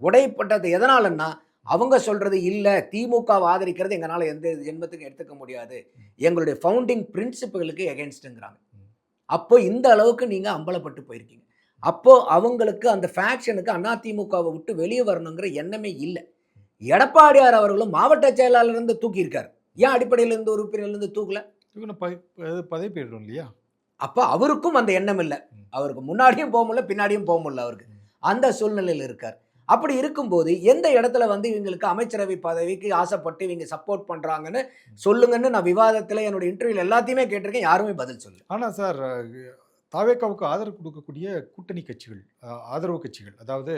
Speaker 2: உடைப்பட்டது எதனாலன்னா அவங்க சொல்கிறது இல்லை, திமுகவை ஆதரிக்கிறது எங்களால் எந்த ஜென்மத்துக்கும் எடுத்துக்க முடியாது, எங்களுடைய ஃபவுண்டிங் பிரின்சிபலுக்கு எகென்ஸ்ட்டுங்கிறாங்க. அப்போ இந்த அளவுக்கு நீங்கள் அம்பலப்பட்டு போயிருக்கீங்க. அப்போ அவங்களுக்கு அந்த ஃபேக்ஷனுக்கு அதிமுகவை விட்டு வெளியே வரணுங்கிற எண்ணமே இல்லை. எடப்பாடியார் அவர்களும் மாவட்ட செயலாளர் இருந்து தூக்கியிருக்காரு. ஏன் அடிப்படையில் இருந்து உறுப்பினர்ல இருந்து தூக்கல?
Speaker 1: பதவி போயிடும் இல்லையா?
Speaker 2: அப்ப அவருக்கும் அந்த எண்ணம் இல்லை. அவருக்கு முன்னாடியும் போக முடியல, பின்னாடியும் போக முடியல. அவருக்கு அந்த சூழ்நிலையில் இருக்கார். அப்படி இருக்கும்போது எந்த இடத்துல வந்து இவங்களுக்கு அமைச்சரவை பதவிக்கு ஆசைப்பட்டு இவங்க சப்போர்ட் பண்றாங்கன்னு சொல்லுங்கன்னு நான் விவாதத்துல என்னோட இன்டர்வியூல எல்லாத்தையுமே கேட்டிருக்கேன். யாருமே பதில் சொல்லு.
Speaker 1: ஆனா சார், தாவேக்காவுக்கு ஆதரவு கொடுக்கக்கூடிய கூட்டணி கட்சிகள், ஆதரவு கட்சிகள், அதாவது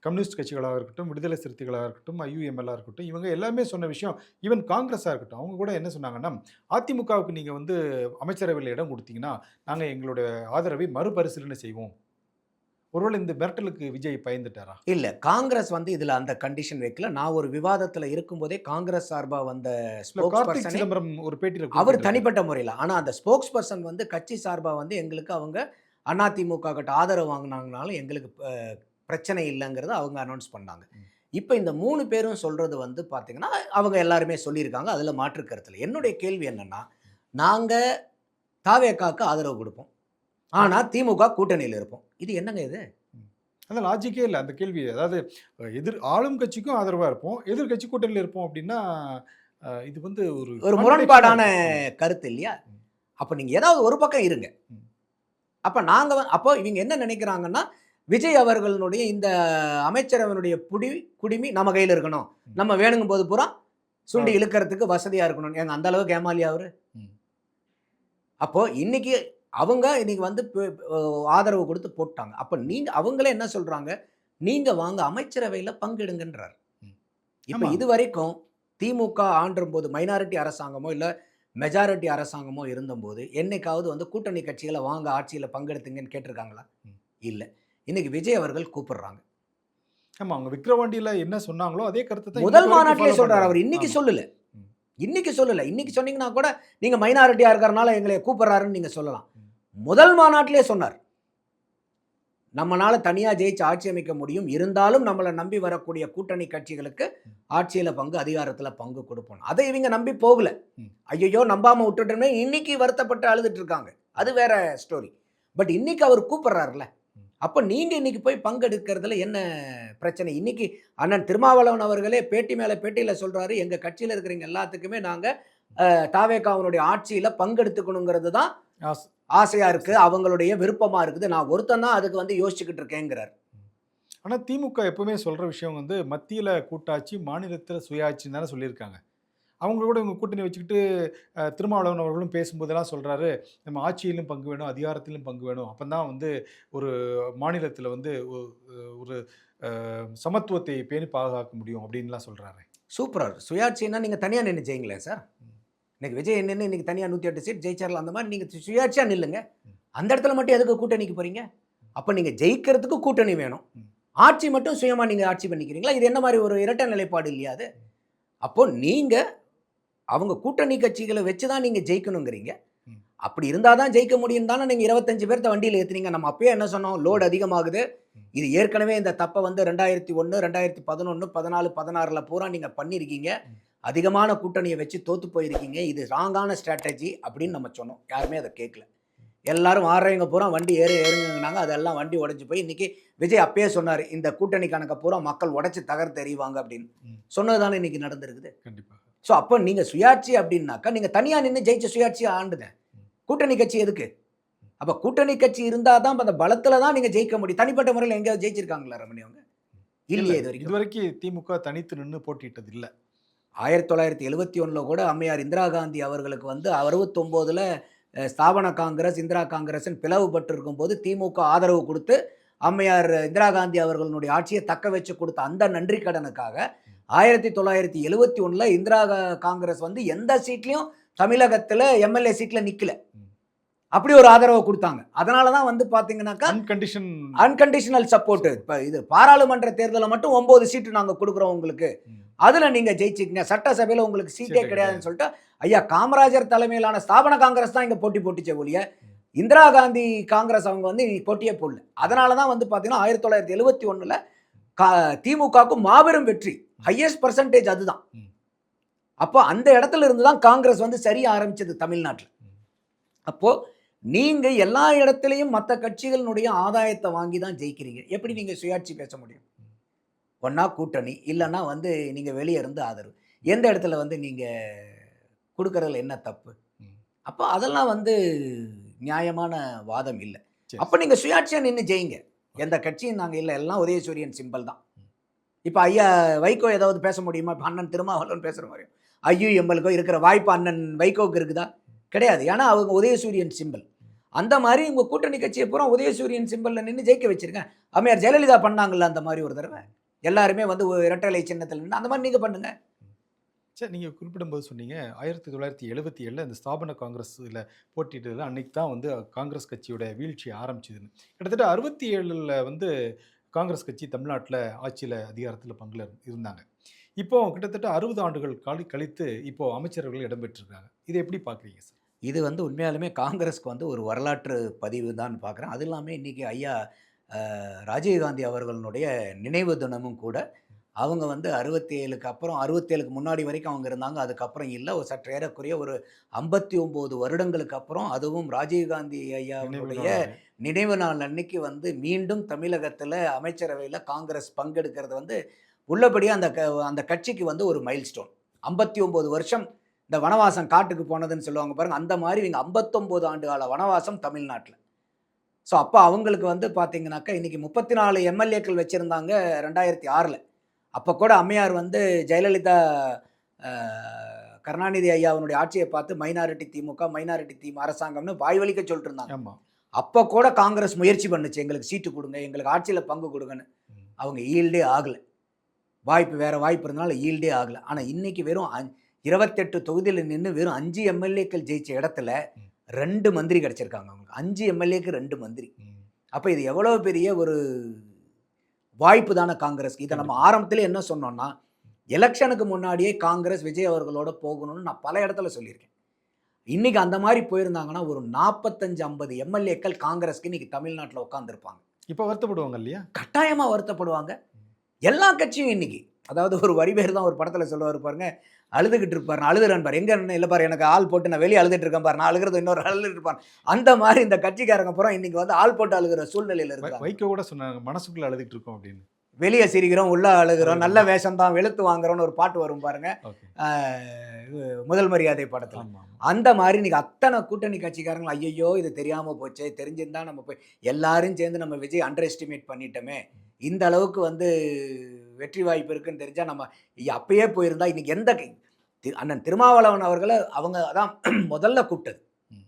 Speaker 1: கம்யூனிஸ்ட் கட்சிகளாக இருக்கட்டும், விடுதலை சிறுத்தைகளாக இருக்கட்டும், ஐயுஎம்எல்லாக இருக்கட்டும், இவங்க எல்லாமே சொன்ன விஷயம், ஈவன் காங்கிரஸாக இருக்கட்டும், அவங்க கூட என்ன சொன்னாங்கன்னா, அதிமுகவுக்கு நீங்கள் வந்து அமைச்சரவையில் இடம் கொடுத்தீங்கன்னா நாங்கள் எங்களுடைய ஆதரவை மறுபரிசீலனை செய்வோம். ஒருவேளை இந்த மிரட்டலுக்கு விஜய் பயந்துட்டாரா?
Speaker 2: இல்ல, காங்கிரஸ் வந்து இதுல அந்த கண்டிஷன் வைக்கல. நான் ஒரு விவாதத்துல இருக்கும்போதே காங்கிரஸ் சார்பா வந்த
Speaker 1: கார்த்திக் சிதம்பரம் ஒரு பேட்டியில்
Speaker 2: அவர் தனிப்பட்ட முறையில், ஆனா அந்த ஸ்போக்ஸ் பர்சன் வந்து கட்சி சார்பா வந்து எங்களுக்கு அவங்க அதிமுக கிட்ட ஆதரவு வாங்கினாங்கனாலும் எங்களுக்கு பிரச்சனை இல்லைங்கிறத அவங்க அனௌன்ஸ் பண்ணாங்க. இப்போ இந்த 3 பேரும் சொல்றது வந்து பார்த்தீங்கன்னா அவங்க எல்லாருமே சொல்லியிருக்காங்க. அதுல மாற்று கருத்துல. என்னுடைய கேள்வி என்னன்னா, நாங்க தாவேக்காக்கு ஆதரவு கொடுப்போம், ஆனா திமுக கூட்டணியில் இருப்போம். இது என்னங்க இது?
Speaker 1: அந்த லாஜிக்கே இல்லை அந்த கேள்வி. அதாவது ஆளும் கட்சிக்கும் ஆதரவாக இருப்போம், எதிர்கட்சி கூட்டணியில் இருப்போம் அப்படின்னா இது வந்து
Speaker 2: ஒரு முரண்பாடான கருத்து இல்லையா? அப்போ நீங்க ஏதாவது ஒரு பக்கம் இருங்க. அப்போ அப்போ இவங்க என்ன நினைக்கிறாங்கன்னா, விஜய் அவர்களுடைய இந்த அமைச்சரவனுடைய குடிமி நம்ம கையில் இருக்கணும், நம்ம வேணுங்கும் போது பூரா சுண்டி இழுக்கிறதுக்கு வசதியா இருக்கணும். ஏங்க அந்த அளவுக்கு ஏமாலியா அவரு? அப்போ இன்னைக்கு அவங்க இன்னைக்கு வந்து ஆதரவு கொடுத்து போட்டாங்க. அப்போ அவங்களே என்ன சொல்றாங்க, நீங்க வாங்க அமைச்சரவையில் பங்கெடுங்கன்றார். இப்போ இது வரைக்கும் திமுக ஆண்டும் போது மைனாரிட்டி அரசாங்கமோ இல்லை மெஜாரிட்டி அரசாங்கமோ இருந்தபோது என்னைக்காவது வந்து கூட்டணி கட்சிகளை வாங்க ஆட்சியில் பங்கெடுத்துங்கன்னு கேட்டிருக்காங்களா? இல்லை. இன்னைக்கு விஜய் அவர்கள் கூப்பிடுறாங்க.
Speaker 1: ஆமா, அவங்க விக்ரவாண்டியில் என்ன சொன்னாங்களோ அதே கருத்தை
Speaker 2: முதல் மாநாட்டிலே சொல்றாரு. அவர் இன்னைக்கு சொல்லல. இன்னைக்கு சொன்னீங்கன்னா கூட நீங்க மைனாரிட்டியா இருக்கிறனால எங்களை கூப்பிடுறாருன்னு நீங்க சொல்லலாம். முதல் மாநாட்டிலே சொன்னார், நம்மளால தனியா ஜெயிச்சு ஆட்சி அமைக்க முடியும், இருந்தாலும் நம்மளை நம்பி வரக்கூடிய கூட்டணி கட்சிகளுக்கு ஆட்சியில பங்கு, அதிகாரத்துல பங்கு கொடுப்போம். அதை இவங்க நம்பி போகல. ஐயோ நம்பாம விட்டுட்டோமே இன்னைக்கு வருத்தப்பட்டு அழுதுட்டு இருக்காங்க. அது வேற ஸ்டோரி. பட் இன்னைக்கு அவர் கூப்பிடுறாருல, அப்ப நீங்க இன்னைக்கு போய் பங்கெடுக்கிறதுல என்ன பிரச்சனை? இன்னைக்கு அண்ணன் திருமாவளவன் அவர்களே பேட்டி மேல பேட்டியில சொல்றாரு, எங்க கட்சியில இருக்கிறவங்க எல்லாத்துக்குமே நாங்க தாவேக்காவனுடைய ஆட்சியில பங்கெடுத்துக்கணுங்கிறது தான் ஆசையா இருக்கு, அவங்களுடைய விருப்பமா இருக்குது, நான் ஒருத்தன் தான் அதுக்கு வந்து யோசிச்சுக்கிட்டு இருக்கேங்கிறார்.
Speaker 1: ஆனால் திமுக எப்பவுமே சொல்ற விஷயம் வந்து மத்தியில் கூட்டாட்சி, மாநிலத்தில் சுயாட்சின்னு தானே சொல்லியிருக்காங்க. அவங்க கூட இவங்க கூட்டணி வச்சுக்கிட்டு திருமாவளவன் அவர்களும் பேசும்போதெல்லாம் சொல்றாரு, நம்ம ஆட்சியிலும் பங்கு வேணும், அதிகாரத்திலும் பங்கு வேணும், அப்போ தான் வந்து ஒரு மாநிலத்தில் வந்து ஒரு சமத்துவத்தை பேணி பாதுகாக்க முடியும் அப்படின்லாம் சொல்றாரு.
Speaker 2: சூப்பர். சுயாட்சின்னா நீங்க தனியா நின்று ஜெயிங்களேன் சார். இன்னைக்கு விஜய் என்னன்னு இன்னைக்கு தனியாக 108 சீட் ஜெயிச்சிடலாம். அந்த மாதிரி நீங்கள் சுயாட்சியாக நில்லுங்க. அந்த இடத்துல மட்டும் எதுக்கு கூட்டணிக்கு போகிறீங்க? அப்போ நீங்கள் ஜெயிக்கிறதுக்கு கூட்டணி வேணும், ஆட்சி மட்டும் சுயமாக நீங்கள் ஆட்சி பண்ணிக்கிறீங்களா? இது என்ன மாதிரி ஒரு இரட்டை நிலைப்பாடு இல்லையா அது? அப்போது நீங்கள் அவங்க கூட்டணி கட்சிகளை வச்சு தான் நீங்கள் ஜெயிக்கணுங்கிறீங்க. அப்படி இருந்தால் தான் ஜெயிக்க முடியும் தானே நீங்கள் 25 பேர்த்த வண்டியில் ஏற்றுனீங்க. நம்ம அப்பயே என்ன சொன்னோம், லோடு அதிகமாகுது, இது ஏற்கனவே இந்த தப்பை வந்து 2001, 2011, 14, 16 பூரா நீங்கள் பண்ணியிருக்கீங்க, அதிகமான கூட்டணியை வச்சு தோத்து போயிருக்கீங்க, இது ராங்கான ஸ்ட்ராட்டஜி அப்படின்னு நம்ம சொன்னோம். யாருமே அதை கேட்கல. எல்லாரும் ஆடுறவங்க பூரா வண்டி ஏறுங்கன்னாங்க. அதெல்லாம் வண்டி உடஞ்சி போய் இன்னைக்கு விஜய் அப்பயே சொன்னார், இந்த கூட்டணி கணக்கை பூரா மக்கள் உடச்சி தகர்த்து எறிவாங்க அப்படின்னு சொன்னது தானே இன்னைக்கு நடந்திருக்குது.
Speaker 1: கண்டிப்பாக.
Speaker 2: ஸோ அப்போ நீங்கள் சுயாட்சி அப்படின்னாக்கா நீங்கள் தனியாக நின்று ஜெயிச்ச சுயாட்சியை ஆண்டுங்க. கூட்டணி கட்சி எதுக்கு? அப்போ கூட்டணி கட்சி இருந்தால் தான் அந்த பலத்தில் தான் நீங்கள் ஜெயிக்க முடியும். தனிப்பட்ட முறையில் எங்கேயாவது ஜெயிச்சிருக்காங்களா ரமணி அவங்க? இல்லையே.
Speaker 1: இதுவரைக்கும் திமுக தனித்து நின்று போட்டிட்டது இல்லை.
Speaker 2: 1971 கூட அம்மையார் இந்திரா காந்தி அவர்களுக்கு வந்து 69ல் ஸ்தாபன காங்கிரஸ், இந்திரா காங்கிரஸ்ன்னு பிளவுபட்டு இருக்கும்போது திமுக ஆதரவு கொடுத்து அம்மையார் இந்திரா காந்தி அவர்களுடைய ஆட்சியை தக்க வச்சு கொடுத்த அந்த நன்றி கடனுக்காக 1971 இந்திரா காங்கிரஸ் வந்து எந்த சீட்லையும் தமிழகத்தில் எம்எல்ஏ சீட்டில் நிற்கல. அப்படி ஒரு ஆதரவை கொடுத்தாங்க. அதனால தான் வந்து பார்த்தீங்கன்னாக்கா அன்கண்டிஷனல் சப்போர்ட். இப்போ இது பாராளுமன்ற தேர்தலில் மட்டும் 9 சீட்டு நாங்கள் கொடுக்குறோம் உங்களுக்கு, அதில் நீங்கள் ஜெயிச்சிக்கங்க, சட்டசபையில் உங்களுக்கு சீட்டே கிடையாதுன்னு சொல்லிட்டு ஐயா காமராஜர் தலைமையிலான ஸ்தாபன காங்கிரஸ் தான் இங்கே போட்டிச்சே ஒழிய இந்திரா காந்தி காங்கிரஸ் அவங்க வந்து போட்டியே போடல. அதனால தான் வந்து பார்த்தீங்கன்னா 1971 திமுகவுக்கு மாபெரும் வெற்றி, ஹையஸ்ட் பர்சன்டேஜ் அதுதான். அப்போ அந்த இடத்துல இருந்து தான் காங்கிரஸ் வந்து சரிய ஆரம்பிச்சது தமிழ்நாட்டில். அப்போது நீங்க எல்லா இடத்துலையும் மற்ற கட்சிகளினுடைய ஆதாயத்தை வாங்கி தான் ஜெயிக்கிறீங்க. எப்படி நீங்க சுயாட்சி பேச முடியும்? ஒண்ணா கூட்டணி, இல்லன்னா வந்து நீங்க வெளிய இருந்து ஆதரவு. எந்த இடத்துல வந்து நீங்க குடுக்கறதுல என்ன தப்பு?
Speaker 1: ம்.
Speaker 2: அப்ப அதெல்லாம் வந்து நியாயமான வாதம் இல்ல.
Speaker 1: சரி.
Speaker 2: அப்ப நீங்க சுயாட்சியா நின்னு ஜெயிங்க. எந்த கட்சியும் நாங்க இல்ல. எல்லாம் உதயசூரியன் சிம்பல் தான்.
Speaker 1: ம்.
Speaker 2: இப்ப ஐயா வைகோ ஏதாவது பேச முடியுமா? இப்ப அண்ணன் திருமாவளவன் பேசுற மாரி. ஐயுஎம்எல்க்கோ இருக்கிற வாய்ப்பு அண்ணன் வைகோவுக்கு இருக்குதா? கிடையாது. ஏன்னா அவங்க உதயசூரியன் சிம்பல். அந்த மாரி உங்க கூட்டணி கட்சிய பூரா உதயசூரியன் சிம்பல்ல நின்னு ஜெயிக்க வச்சிருங்க. அம்மையார் ஜெயலலிதா பண்ணாங்கல்ல அந்த மாரி ஒரு தடவ. எல்லாருமே வந்து இரட்டை இலை சின்னத்துல நின்னு அந்த மாரி நீங்க பண்ணுங்க.
Speaker 1: சரி, நீங்க குறிப்பிடும்போது சொன்னீங்க 1977ல இந்த ஸ்தாபன காங்கிரஸ்ல போட்டியிட்டதுல அன்னைக்கு தான் வந்து காங்கிரஸ் கட்சியோட வீழ்ச்சி ஆரம்பிச்சதுன்னு. கிட்டத்தட்ட 67ல வந்து காங்கிரஸ் கட்சி தமிழ்நாட்டுல ஆட்சியில அதிகாரத்துல பங்குல இருந்தாங்க. இப்போ கிட்டத்தட்ட 60 ஆண்டுகள் கழித்து இப்போ அமைச்சர்கள் இடம்பெற்றிருக்காங்க. இதை எப்படி பார்க்குறீங்க சார்?
Speaker 2: இது வந்து உண்மையாலுமே காங்கிரஸ்க்கு வந்து ஒரு வரலாற்று பதிவு தான் பார்க்குறேன். அது இல்லாம இன்னைக்கு ஐயா ராஜீவ்காந்தி அவர்களுடைய நினைவு தினமும் கூட. அவங்க வந்து 67க்கு அப்புறம் 67க்கு முன்னாடி வரைக்கும் அவங்க இருந்தாங்க. அதுக்கப்புறம் இல்ல. ஒரு சற்று ஏறக்குறைய ஒரு 59 வருடங்களுக்கு அப்புறம், அதுவும் ராஜீவ்காந்தி
Speaker 1: நினைவு
Speaker 2: ஐயாவுடைய
Speaker 1: நாள்.
Speaker 2: நினைவு நாள் அன்னைக்கு வந்து மீண்டும் தமிழகத்தில அமைச்சரவையில காங்கிரஸ் பங்கெடுக்கிறது வந்து உள்ளபடியே அந்த கட்சிக்கு வந்து ஒரு மைல்ஸ்டோன். 59 வருஷம் இந்த வனவாசம் காட்டுக்கு போனதுன்னு சொல்லுவாங்க பாருங்க. அந்த மாரி இவங்க 59 ஆண்டு கால வனவாசம் தமிழ்நாட்ல. ஸோ அப்ப அவங்களுக்கு வந்து பார்த்தீங்கன்னாக்கா, இன்னைக்கு 34 எம்எல்ஏக்கள் வச்சிருந்தாங்க 2006ல. அப்ப கூட அம்மையார் வந்து ஜெயலலிதா அ கருணாநிதி ஐயாவினுடைய ஆட்சிய பார்த்து மைனாரிட்டி திமுக அரசாங்கம்னு வாய் வலிக்க சொல்லிட்டு இருந்தாங்க.
Speaker 1: ஆமா.
Speaker 2: அப்ப கூட காங்கிரஸ் முயற்சி பண்ணுச்சு. எங்களுக்கு சீட்டு குடுங்க, எங்களுக்கு ஆட்சியில பங்கு குடுங்கன்னு.
Speaker 1: ம்.
Speaker 2: அவங்க ஈல்டே ஆகல. வேற வாய்ப்பு இருந்தனால ஈல்டே ஆகல. ஆனா இன்னைக்கு வெறும் 28 தொகுதியில நின்னு வெறும் 5 எம்எல்ஏக்கள் ஜெயிச்ச இடத்துல
Speaker 1: ம்.
Speaker 2: 2 மந்திரி கிடைச்சிருக்காங்க அவங்களுக்கு. 5 எம்எல்ஏக்கு 2 மந்திரி.
Speaker 1: ம்.
Speaker 2: அப்ப இது எவ்வளவு பெரிய ஒரு வாய்ப்பு தான காங்கிரஸ்க்கு. இத நம்ம
Speaker 1: கண்டிப்பா.
Speaker 2: ஆரம்பத்திலே என்ன சொன்னோம்னா, எலக்ஷனுக்கு முன்னாடியே காங்கிரஸ் விஜய் அவர்களோட போகணும்னு நான் பல இடத்துல சொல்லியிருக்கேன். இன்னைக்கு அந்த மாரி போயிருந்தாங்கன்னா, ஒரு 45, 50 எம்எல்ஏக்கள் காங்கிரஸ்க்கு இன்னைக்கு தமிழ்நாட்டுல உட்கார்ந்திருப்பாங்க.
Speaker 1: இப்ப வருத்தப்படுவாங்க இல்லையா?
Speaker 2: கட்டாயமா வருத்தப்படுவாங்க. எல்லா கட்சியும் இன்னைக்கு. அதாவது ஒரு வரி பேர் தான் ஒரு படத்துல சொல்லுவாரு பாருங்க. அழுதுகிட்டு இருப்பாரு. நான் அழுதுறேன் பாரு. எங்க இல்ல பாரு எனக்கு ஆள் போட்டு நான் வெளிய அழுதுட்டு இருக்கேன் பாரு. நான் அழுகுறது இன்னொரு அழுதுட்டு இருப்பான். அந்த மாரி இந்த கட்சிக்காரங்க பூரா இன்னைக்கு வந்து ஆள் போட்டு அழுகுற சூழ்நிலையில இருக்காங்க.
Speaker 1: வைகோ கூட சொன்னாங்க, மனசுக்குள்ள அழுதுட்டு இருக்கோம் அப்படின்னு.
Speaker 2: வெளிய சிரிக்கிறோம், உள்ள அழுகுறோம், நல்ல
Speaker 1: அழுகுறோம்.
Speaker 2: வேஷம் தான் வெளுத்து வாங்குறோம்னு ஒரு பாட்டு வரும் பாருங்க.
Speaker 1: ஓகே.
Speaker 2: ஆ முதல் மரியாதை படத்துல.
Speaker 1: ஆமா, ஆமா.
Speaker 2: அந்த மாரி இன்னைக்கு அத்தனை கூட்டணி கட்சிக்காரங்களும் ஐயய்யோ! இது தெரியாம போச்சே! தெரிஞ்சிருந்தா நம்ம போய் எல்லாரும் சேர்ந்து நம்ம விஜய் அண்டர் எஸ்டிமேட் பண்ணிட்டோமே! இந்த அளவுக்கு வந்து வெற்றி வாய்ப்பு இருக்குன்னு தெரிஞ்சா நம்ம அப்பயே போயிருந்தா இன்னைக்கு எந்த அண்ணன் திருமாவளவன் அவர்கள அவங்க அதான் முதல்ல கூப்பிட்டது.
Speaker 1: ம்.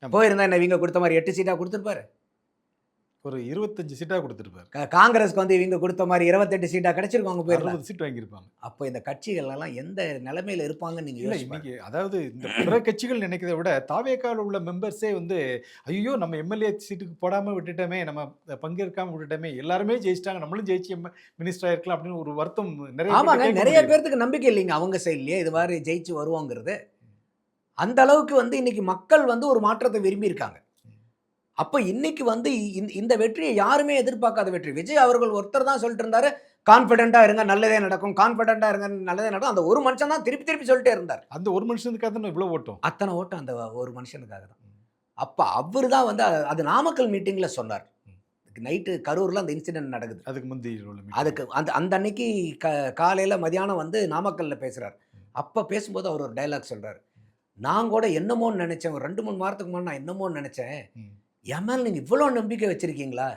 Speaker 1: ஆமா.
Speaker 2: போயிருந்தா என்ன இவங்க குடுத்த மாரி 8 சீட்டா குடுத்திருப்பாரு.
Speaker 1: ஒரு 25 சீட்டா குடுத்திருப்பாரு.
Speaker 2: காங்கிரஸ்க்கு வந்து இவங்க குடுத்த மாரி 28 சீட்டா கிடைச்சிருக்கும் அவங்க போயிருந்தா.
Speaker 1: 60 சீட் வாங்கியிருப்பாங்க.
Speaker 2: அப்ப இந்த கட்சிகள் எல்லாம் எந்த நிலைமையில இருப்பாங்கன்னு நீங்க
Speaker 1: இல்ல
Speaker 2: யோசிச்சு பாருங்க.
Speaker 1: இன்னைக்கு அதாவது இந்த பிற கட்சிகள் நினைக்கிறத விட தாவேக்கால உள்ள மெம்பர்ஸே வந்து ஐயோ நம்ம எம்எல்ஏ சீட்டுக்கு போடாம விட்டுட்டோமே, நம்ம பங்கேற்காம விட்டுட்டோமே, எல்லாருமே ஜெயிச்சிட்டாங்க, நம்மளும் ஜெயிச்சு மினிஸ்டர் ஆயிருக்கலாம் அப்படின்னு ஒரு வருத்தம் நிறைய
Speaker 2: ஆமாங்க.
Speaker 1: பேர்ட்ட கேட்க
Speaker 2: நெறைய
Speaker 1: முடியுது.
Speaker 2: பேர்த்துக்கு நம்பிக்கை இல்லைங்க அவங்க சைட்லயே. இது மாரி ஜெயிச்சு வருவோங்கிறது. அந்த அளவுக்கு வந்து இன்னைக்கு மக்கள் வந்து ஒரு மாற்றத்தை விரும்பி இருக்காங்க. அப்ப இன்னைக்கு வந்து இந்த வெற்றியை யாருமே எதிர்பார்க்காத வெற்றி. விஜய் அவர்கள் ஒருத்தர் தான் சொல்லிட்டு இருந்தாரு, கான்ஃபிடென்ட்டா இருங்க நல்லதே நடக்கும். கான்ஃபிடென்ட்டா இருங்க நல்லதே நடக்கும். அந்த ஒரு மனுஷன் தான் திருப்பி திருப்பி சொல்லிட்டே இருந்தார்.
Speaker 1: அந்த ஒரு மனுஷனுக்காக தானே இவ்வளவு ஓட்டம்.
Speaker 2: அத்தனை ஓட்டம் அந்த ஒரு மனுஷனுக்காக தான். அப்ப அவரு தான் வந்து அது நாமக்கல் மீட்டிங்ல சொன்னார். நைட்டு கரூர்ல அந்த இன்சிடென்ட் நடக்குது.
Speaker 1: அதுக்கு முந்தி உள்ள
Speaker 2: அதுக்கு அந்த அந்த அன்னைக்கு காலையில மதியானம் வந்து நாமக்கல்ல பேசுறாரு. அப்ப பேசும்போது அவர் ஒரு டயலாக் சொல்றாரு. நான் கூட என்னமோன்னு நினைச்சேன். ஒரு 2, 3 வாரத்துக்கு முன்னாடி நான் என்னமோன்னு நினைச்சேன். என் மேல நீங்க இவ்வளோ நம்பிக்கை வச்சிருக்கீங்களா?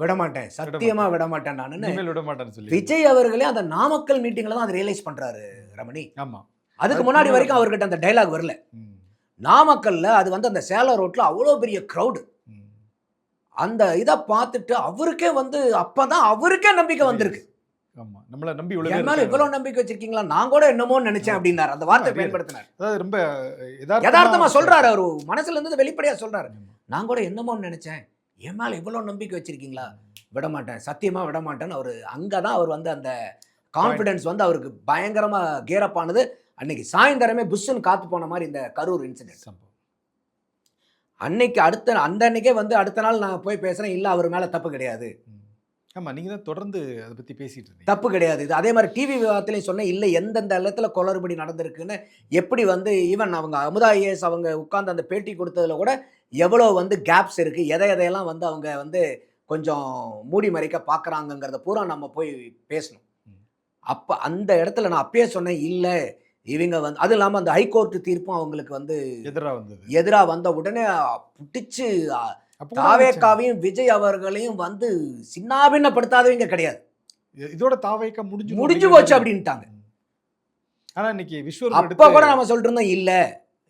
Speaker 2: விடமாட்டேன். சத்தியமா விடமாட்டேன் நானுன்னு.
Speaker 1: இனிமேல் விட மாட்டேன்னு சொல்லி.
Speaker 2: விஜய் அவர்களே அந்த நாமக்கல் மீட்டிங்ல தான் அதை ரியலைஸ் பண்றாரு ரமணி.
Speaker 1: ஆமா.
Speaker 2: அதுக்கு முன்னாடி வரைக்கும் அவர்கிட்ட அந்த டயலாக் வரல.
Speaker 1: ம்.
Speaker 2: நாமக்கல்ல அது வந்து அந்த சேலம் ரோட்ல அவ்வளோ பெரிய கிரவுடு.
Speaker 1: ம்.
Speaker 2: அந்த இத பார்த்துட்டு அவருக்கே வந்து அப்பதான் அவருக்கே நம்பிக்கை வந்திருக்கு.
Speaker 1: ஆமா. நம்மள நம்பி இவ்வளவு
Speaker 2: என்
Speaker 1: பேர்
Speaker 2: மேல
Speaker 1: இருக்காங்க.
Speaker 2: இவ்வளோ நம்பிக்கை வச்சிருக்கீங்களா? நான் கூட என்னமோன்னு நினைச்சேன் அப்படின்னாரு. அந்த வார்த்தை பயன்படுத்தினார்.
Speaker 1: அதாவது ரொம்ப
Speaker 2: யதார்த்தமா சொல்றாரு. அவரு மனசுல இருந்து வெளிப்படையா சொல்றாரு.
Speaker 1: ஆமா.
Speaker 2: நான் கூட என்னமோன்னு நினைச்சேன். என் மேல இவ்வளோ நம்பிக்கை வச்சிருக்கீங்களா? விடமாட்டேன். சத்தியமா விடமாட்டேன்னு அவரு அங்கதான் அவர் வந்து அந்த கான்ஃபிடன்ஸ் வந்து அவருக்கு பயங்கரமா கியர் அப் ஆனது. அன்னைக்கு சாயந்தரமே புஷ்ன்னு காத்து போன மாதிரி இந்த கரூர் இன்சிடென்ட்.
Speaker 1: சம்பவம்.
Speaker 2: அன்னைக்கு அந்த அன்னைக்கே வந்து அடுத்த நாள் நான் போய் பேசுறேன். இல்ல அவர் மேல தப்பு கிடையாது.
Speaker 1: ம். ஆமா, நீங்க தான் தொடர்ந்து அதை பத்தி பேசிட்டு இருந்தீங்க.
Speaker 2: தப்பு கிடையாது இது. அதே மாதிரி டிவி விவாதத்திலையும் சொன்னேன், இல்லை எந்தெந்த இடத்துல குளறுபடி நடந்திருக்குன்னு எப்படி வந்து ஈவன் அவங்க அமுதா ஐஏஎஸ் அவங்க உட்கார்ந்து அந்த பேட்டி கொடுத்ததுல கூட எவ்வளோ வந்து கேப்ஸ் இருக்கு, எதையெல்லாம் வந்து அவங்க வந்து கொஞ்சம் மூடி மறைக்க பார்க்குறாங்கங்கிறத பூரா நம்ம போய் பேசணும். அப்போ அந்த இடத்துல நான் அப்பயே சொன்னேன், இல்லை இவங்க வந்து அதுவும் இல்லாமல் அந்த ஹைகோர்ட் தீர்ப்பும் அவங்களுக்கு வந்து எதிராக வந்த உடனே பிடிச்சு தாவேக்காவையும் விஜய் அவர்களையும் வந்து சின்னாபின்னப்படுத்தாதவங்க கிடையாது.
Speaker 1: இதோட தாவேக்கா
Speaker 2: முடிஞ்சு போச்சு அப்படின்ட்டாங்க.
Speaker 1: ஆனா இன்னைக்கு
Speaker 2: அப்ப கூட நம்ம சொல்லிட்டு இருந்தோம், இல்ல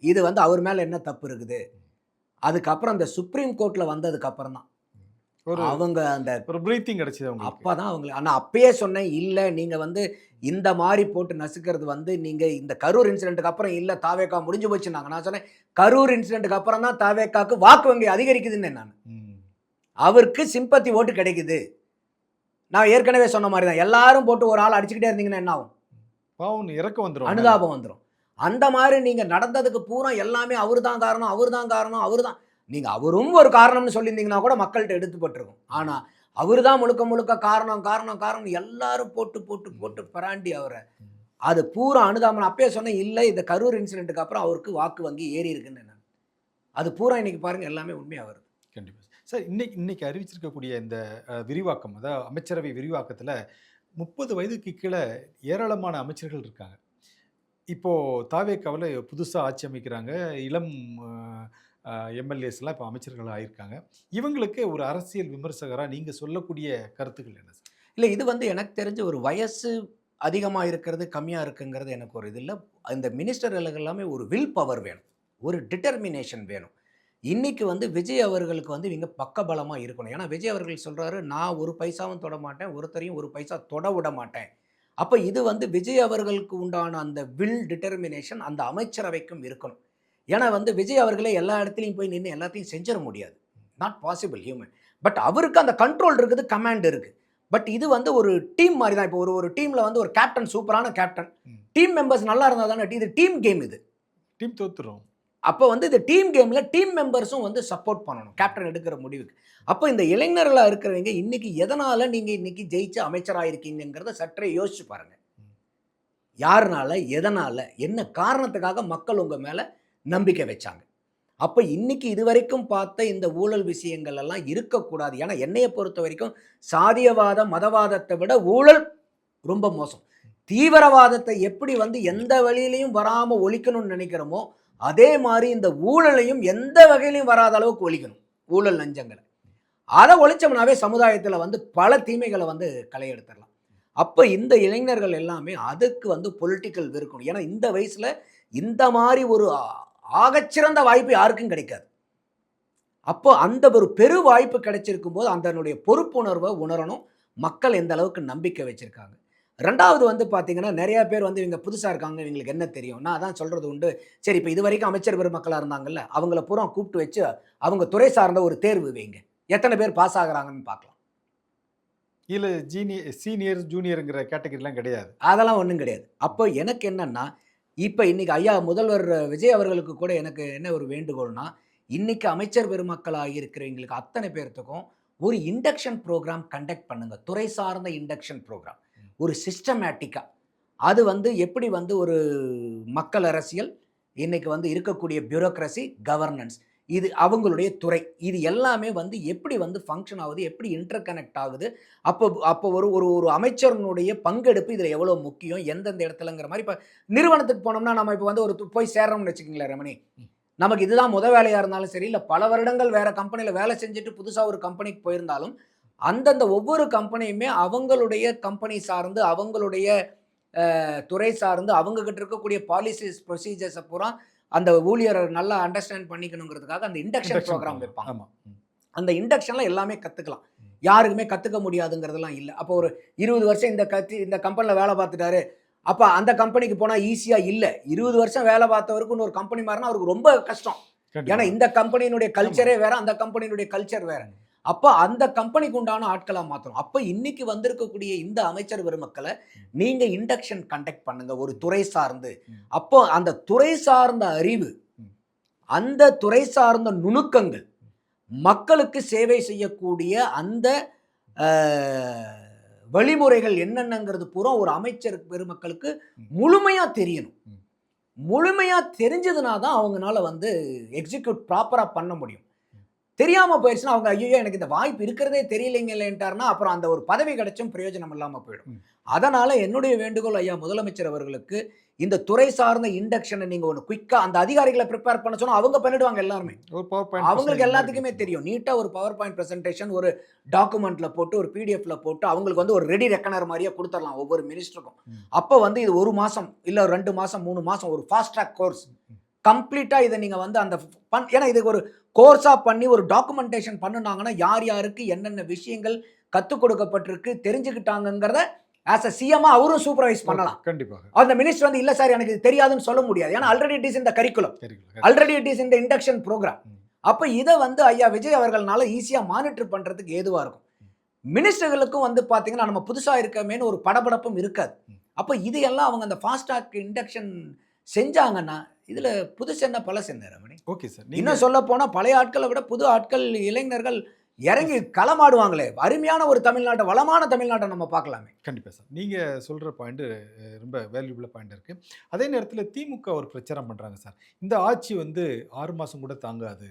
Speaker 2: இது வந்து அவர் மேல என்ன தப்பு இருக்குது. அதுக்கப்புறம் அந்த சுப்ரீம் கோர்ட்ல வந்ததுக்கு அப்புறம் தான் அவங்க அந்த
Speaker 1: ஒரு பிரீத்திங் கிடைச்சது.
Speaker 2: அப்பதான் அவங்க ஆனா அப்பயே சொன்னேன், இல்ல நீங்க வந்து இந்த மாதிரி போட்டு நசுக்கிறது வந்து நீங்க இந்த கரூர் இன்சிடென்ட்டுக்கு அப்புறம் இல்ல தாவேக்கா முடிஞ்சு போச்சுன்னாங்க. நான் சொன்னேன், கரூர் இன்சிடென்ட்டுக்கு அப்புறம் தான் தாவேக்காக்கு வாக்கு வங்கி அதிகரிக்குதுன்னு. நான் அவருக்கு சிம்பத்தி ஓட்டு கிடைக்குது. நான் ஏற்கனவே சொன்ன மாதிரி தான், எல்லாரும் போட்டு ஒரு ஆள் அடிச்சுக்கிட்டே இருந்தீங்கன்னா என்ன ஆகும்?
Speaker 1: பாவம் இறக்கம் வந்துடும்,
Speaker 2: அனுதாபம் வந்துடும். அந்த மாதிரி நீங்க நடந்ததுக்கு பூரா எல்லாமே அவர் தான் காரணம், அவர் தான் காரணம், அவர் தான். நீங்க அவரும் ஒரு காரணம்னு சொல்லியிருந்தீங்கன்னா கூட மக்கள்கிட்ட எடுத்துப்பட்டிருக்கும். ஆனா அவர் தான் முழுக்க முழுக்க காரணம் காரணம் காரணம் எல்லாரும் போட்டு போட்டு போட்டு பராண்டி அவரை அது பூரா அனுதாபம். அப்பயே சொன்னேன், இல்லை இந்த கரூர் இன்சிடென்ட்டுக்கு அப்புறம் அவருக்கு வாக்கு வங்கி ஏறி இருக்குன்னு. நான் அது பூரா இன்னைக்கு பாருங்க எல்லாமே உண்மையாக வருது.
Speaker 1: கண்டிப்பாக சார். இன்னைக்கு அறிவிச்சிருக்கக்கூடிய இந்த விரிவாக்கம், அதாவது அமைச்சரவை விரிவாக்கத்தில் 30 வயதுக்கு கீழே ஏராளமான அமைச்சர்கள் இருக்காங்க. இப்போது தாவேக்காவில் புதுசாக ஆட்சி அமைக்கிறாங்க. இளம் எம்எல்ஏஸ்லாம் இப்போ அமைச்சர்கள் ஆகியிருக்காங்க. இவங்களுக்கு ஒரு அரசியல் விமர்சகராக நீங்கள் சொல்லக்கூடிய கருத்துக்கள் என்ன சார்?
Speaker 2: இல்லை, இது வந்து எனக்கு தெரிஞ்ச ஒரு வயசு அதிகமாக இருக்கிறது கம்மியாக இருக்குங்கிறது எனக்கு ஒரு இது இல்லை. இந்த மினிஸ்டர்கள் எல்லாமே ஒரு வில் பவர் வேணும், ஒரு டிட்டர்மினேஷன் வேணும். இன்றைக்கி வந்து விஜய் அவர்களுக்கு வந்து இவங்க பக்கபலமாக இருக்கணும். ஏன்னா விஜய் அவர்கள் சொல்கிறாரு, நான் ஒரு பைசாவும் தொட மாட்டேன், ஒருத்தரையும் ஒரு பைசா தொட விட மாட்டேன். அப்போ இது வந்து விஜய் அவர்களுக்கு உண்டான அந்த வில் டிட்டர்மினேஷன் அந்த அமைச்சரவைக்கும் இருக்கணும். ஏன்னா வந்து விஜய் அவர்களே எல்லா இடத்துலையும் போய் நின்று எல்லாத்தையும் செஞ்சிட முடியாது, நாட் பாசிபிள் ஹியூமன். பட் அவருக்கு அந்த கண்ட்ரோல் இருக்குது, கமாண்ட் இருக்குது. பட் இது வந்து ஒரு டீம் மாதிரி தான். இப்போ ஒரு டீமில் வந்து ஒரு கேப்டன், சூப்பரான கேப்டன், டீம் மெம்பர்ஸ் நல்லா இருந்தால் தானே இது டீம் கேம். இது
Speaker 1: டீம் தோத்துரும்.
Speaker 2: அப்போ வந்து இந்த டீம் கேமில் டீம் மெம்பர்ஸும் வந்து சப்போர்ட் பண்ணணும் கேப்டன் எடுக்கிற முடிவுக்கு. அப்போ இந்த இளைஞர்களாக இருக்கிறவங்க இன்னைக்கு எதனால் நீங்கள் இன்னைக்கு ஜெயிச்சு அமைச்சராக இருக்கீங்கிறத சற்றே யோசிச்சு பாருங்கள். யாருனால, எதனால், என்ன காரணத்துக்காக மக்கள் உங்கள் மேலே நம்பிக்கை வச்சாங்க. அப்போ இன்னைக்கு இதுவரைக்கும் பார்த்த இந்த ஊழல் விஷயங்கள் எல்லாம் இருக்கக்கூடாது. ஏன்னா என்னையை பொறுத்த வரைக்கும் சாதியவாதம் மதவாதத்தை விட ஊழல் ரொம்ப மோசம். தீவிரவாதத்தை எப்படி வந்து எந்த வழியிலையும் வராமல் ஒழிக்கணும்னு நினைக்கிறோமோ அதே மாதிரி இந்த ஊழலையும் எந்த வகையிலையும் வராத அளவுக்கு ஒழிக்கணும். ஊழல் லஞ்சங்களை அதை ஒழிச்சோம்னாவே சமுதாயத்தில் வந்து பல தீமைகளை வந்து களையெடுத்துடலாம். அப்போ இந்த இளைஞர்கள் எல்லாமே அதுக்கு வந்து பொலிட்டிக்கல் இருக்கணும். ஏன்னா இந்த வயசில் இந்த மாதிரி ஒரு ஆகச்சிறந்த வாய்ப்பு யாருக்கும் கிடைக்காது. அப்போ அந்த ஒரு பெரு வாய்ப்பு கிடைச்சிருக்கும் போது அதனுடைய பொறுப்புணர்வை உணரணும். மக்கள் எந்த அளவுக்கு நம்பிக்கை வச்சுருக்காங்க. ரெண்டாவது வந்து பார்த்தீங்கன்னா, நிறையா பேர் வந்து இவங்க புதுசாக இருக்காங்க, இவங்களுக்கு என்ன தெரியும். நான் அதான் சொல்கிறது உண்டு. சரி, இப்போ இது வரைக்கும் அமைச்சர் பெருமக்களாக இருந்தாங்கல்ல, அவங்கள பூரா கூப்பிட்டு வச்சு அவங்க துறை சார்ந்த ஒரு தேர்வு வைங்க, எத்தனை பேர் பாஸ் ஆகுறாங்கன்னு பார்க்கலாம்.
Speaker 1: இல்லை சீனியர் ஜூனியருங்கிற கேட்டகரிலாம் கிடையாது,
Speaker 2: அதெல்லாம் ஒன்றும் கிடையாது. அப்போ எனக்கு என்னன்னா, இப்போ இன்னைக்கு ஐயா முதல்வர் விஜய் அவர்களுக்கு கூட எனக்கு என்ன ஒரு வேண்டுகோள்னா, இன்னைக்கு அமைச்சர் பெருமக்களாக இருக்கிறவங்களுக்கு அத்தனை பேர்த்துக்கும் ஒரு இண்டக்ஷன் ப்ரோக்ராம் கண்டக்ட் பண்ணுங்க. துறை சார்ந்த இண்டக்ஷன் ப்ரோக்ராம் ஒரு சிஸ்டமேட்டிக்காக. அது வந்து எப்படி வந்து ஒரு மக்கள் அரசியல், இன்னைக்கு வந்து இருக்கக்கூடிய பியூரோக்ரசி, கவர்னன்ஸ், இது அவங்களுடைய துறை, இது எல்லாமே வந்து எப்படி வந்து ஃபங்க்ஷன் ஆகுது, எப்படி இன்டர் கனெக்ட் ஆகுது. அப்போ ஒரு ஒரு அமைச்சரனுடைய பங்கெடுப்பு இதில் எவ்வளோ முக்கியம், எந்தெந்த இடத்துலங்கிற மாதிரி. இப்போ நிறுவனத்துக்கு போனோம்னா நம்ம இப்போ வந்து ஒரு போய் சேர்றோம்னு வச்சுக்கிங்களேன் ரமணி, நமக்கு இதுதான் முத வேலையாக இருந்தாலும் சரி, இல்லை பல வருடங்கள் வேறு கம்பெனியில் வேலை செஞ்சுட்டு புதுசாக ஒரு கம்பெனிக்கு போயிருந்தாலும் அந்தந்த ஒவ்வொரு கம்பெனியுமே அவங்களுடைய கம்பெனி சார்ந்து, அவங்களுடைய துறை சார்ந்து, அவங்கக்கிட்ட இருக்கக்கூடிய பாலிசிஸ் ப்ரொசீஜர்ஸை பூரா அந்த ஊழியரை நல்லா அண்டர்ஸ்டாண்ட் பண்ணிக்கணுங்கிறதுக்காக அந்த இண்டக்ஷன் ப்ரோக்ராம் வைப்பாங்க. அந்த இண்டக்ஷனில் எல்லாமே கற்றுக்கலாம், யாருக்குமே கற்றுக்க முடியாதுங்கிறதுலாம் இல்லை. அப்போ ஒரு 20 வருஷம் இந்த கம்பெனியில் வேலை பார்த்துட்டாரு, அப்போ அந்த கம்பெனிக்கு போனால் ஈஸியாக இல்லை. 20 வருஷம் வேலை பார்த்தவருக்கு இன்னொரு கம்பெனி மாறினா அவருக்கு ரொம்ப கஷ்டம். ஏன்னா இந்த கம்பெனியினுடைய கல்ச்சரே வேற, அந்த கம்பெனியினுடைய கல்ச்சர் வேற. அப்போ அந்த கம்பெனிக்கு உண்டான ஆட்களாக மாற்றணும். அப்போ இன்னைக்கு வந்திருக்கக்கூடிய இந்த அமைச்சர் பெருமக்களை நீங்கள் இண்டக்ஷன் கண்டக்ட் பண்ணுங்க ஒரு துறை சார்ந்து. அப்போ அந்த துறை சார்ந்த அறிவு, அந்த துறை சார்ந்த நுணுக்கங்கள், மக்களுக்கு சேவை செய்யக்கூடிய அந்த வழிமுறைகள் என்னென்னங்கிறது பூரா ஒரு அமைச்சர் பெருமக்களுக்கு முழுமையா தெரியணும். முழுமையா தெரிஞ்சதுனா தான் அவங்கனால வந்து எக்ஸிக்யூட் ப்ராப்பரா பண்ண முடியும். தெரியாம போயிடுச்சுன்னா அவங்க ஐயோ எனக்கு இந்த வாய்ப்பு இருக்கிறதே தெரியலைங்களேன்ட்டாருன்னா அப்புறம் அந்த ஒரு பதவி கிடைச்சும் பிரயோஜனம் இல்லாம போயிடும். அதனால என்னுடைய வேண்டுகோள் ஐயா முதலமைச்சர் அவர்களுக்கு, இந்த துறை சார்ந்த இண்டக்ஷனை நீங்க ஒன்று குயிக்கா அந்த அதிகாரிகளை ப்ரிப்பேர் பண்ண சொன்னா அவங்க பண்ணிடுவாங்க எல்லாருமே. அவங்களுக்கு எல்லாத்துக்குமே தெரியும். நீட்டா ஒரு பவர் பாயிண்ட் பிரசன்டேஷன் ஒரு டாக்குமெண்ட்ல போட்டு ஒரு பிடிஎஃப்ல போட்டு அவங்களுக்கு வந்து ஒரு ரெடி ரெக்கனர் மாதிரியே கொடுத்துடலாம் ஒவ்வொரு மினிஸ்டருக்கும். அப்போ வந்து இது 1 மாசம் இல்ல 2 மாசம் 3 மாசம் ஒரு ஃபாஸ்ட் ட்ராக் கோர்ஸ் கம்ப்ளீட்டா இதை நீங்க வந்து அந்த ஏன்னா இது ஒரு கோர்ஸா பண்ணி ஒரு டாக்குமெண்டேஷன் பண்ணுனாங்கன்னா யார் யாருக்கு என்னென்ன விஷயங்கள் கற்றுக் கொடுக்கப்பட்டிருக்கு தெரிஞ்சுக்கிட்டாங்கிறத ஆஸ் அ சிஎம் அவரும் சூப்பர்வைஸ் பண்ணலாம்.
Speaker 1: கண்டிப்பாக
Speaker 2: அந்த மினிஸ்டர் வந்து இல்ல சார் எனக்கு இது தெரியாதுன்னு சொல்ல முடியாது. ஏன்னா ஆல்ரெடி இட் இஸ் இந்த கரிக்குலம், ஆல்ரெடி இட் இஸ் இந்த இண்டக்ஷன் ப்ரோக்ராம். அப்ப இதை வந்து ஐயா விஜய் அவர்களால ஈஸியா மானிட்டர் பண்றதுக்கு ஏதுவா இருக்கும். மினிஸ்டர்களுக்கும் வந்து பாத்தீங்கன்னா நம்ம புதுசா இருக்கமேன்னு ஒரு படபடப்பும் இருக்காது. அப்ப இது எல்லாம் அவங்க அந்த ஃபாஸ்ட் ட்ராக் இண்டக்ஷன் செஞ்சாங்கன்னா இதுல புதுசு என்ன பழசு என்ன ரமணி?
Speaker 1: Okay sir.
Speaker 2: இன்னும் சொல்ல போனா பழைய ஆட்களை விட புது ஆட்கள் இளைஞர்கள் இறங்கி களமாடுவாங்களே. அருமையான ஒரு தமிழ்நாட்டை, வளமான தமிழ்நாட்டை நம்ம பார்க்கலாமே.
Speaker 1: கண்டிப்பாக சார். நீங்கள் சொல்கிற பாயிண்ட் ரொம்ப வேல்யூபிளாக பாயிண்ட் இருக்குது. அதே நேரத்தில் திமுக ஒரு பிரச்சாரம் பண்ணுறாங்க சார். இந்த ஆட்சி வந்து 6 மாதம் கூட தாங்காது,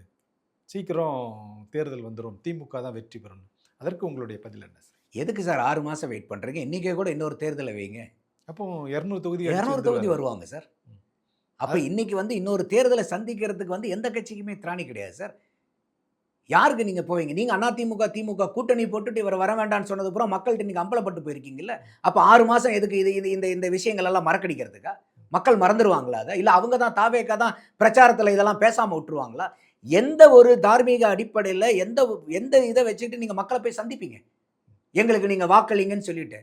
Speaker 1: சீக்கிரம் தேர்தல் வந்துடும், திமுக தான் வெற்றி பெறணும். அதற்கு உங்களுடைய பதில் என்ன சார்?
Speaker 2: எதுக்கு சார் 6 மாதம் வெயிட் பண்ணுறீங்க? இன்றைக்கே கூட இன்னொரு தேர்தலை வைங்க.
Speaker 1: அப்போ 200 தொகுதி
Speaker 2: 200 தொகுதி வருவாங்க சார். அப்போ இன்னைக்கு வந்து இன்னொரு தேர்தலை சந்திக்கிறதுக்கு வந்து எந்த கட்சிக்குமே திராணி கிடையாது சார். யாருக்கு நீங்கள் போவீங்க? நீங்கள் அதிமுக திமுக கூட்டணி போட்டுட்டு இவர் வர வேண்டாம்னு சொன்னது பூரா மக்கள்கிட்ட நீங்கள் அம்பலப்பட்டு போயிருக்கீங்கல்ல. அப்போ 6 மாதம் எதுக்கு? இது இந்த இந்த விஷயங்கள் எல்லாம் மறக்கடிக்கிறதுக்கா? மக்கள் மறந்துடுவாங்களா அதை? இல்லை அவங்க தான் தாவேக்கா தான் பிரச்சாரத்தில் இதெல்லாம் பேசாமல் விட்டுருவாங்களா? எந்த ஒரு தார்மீக அடிப்படையில் எந்த இதை வச்சுக்கிட்டு நீங்கள் மக்களை போய் சந்திப்பீங்க? எங்களுக்கு நீங்கள் வாக்களிங்கன்னு சொல்லிட்டு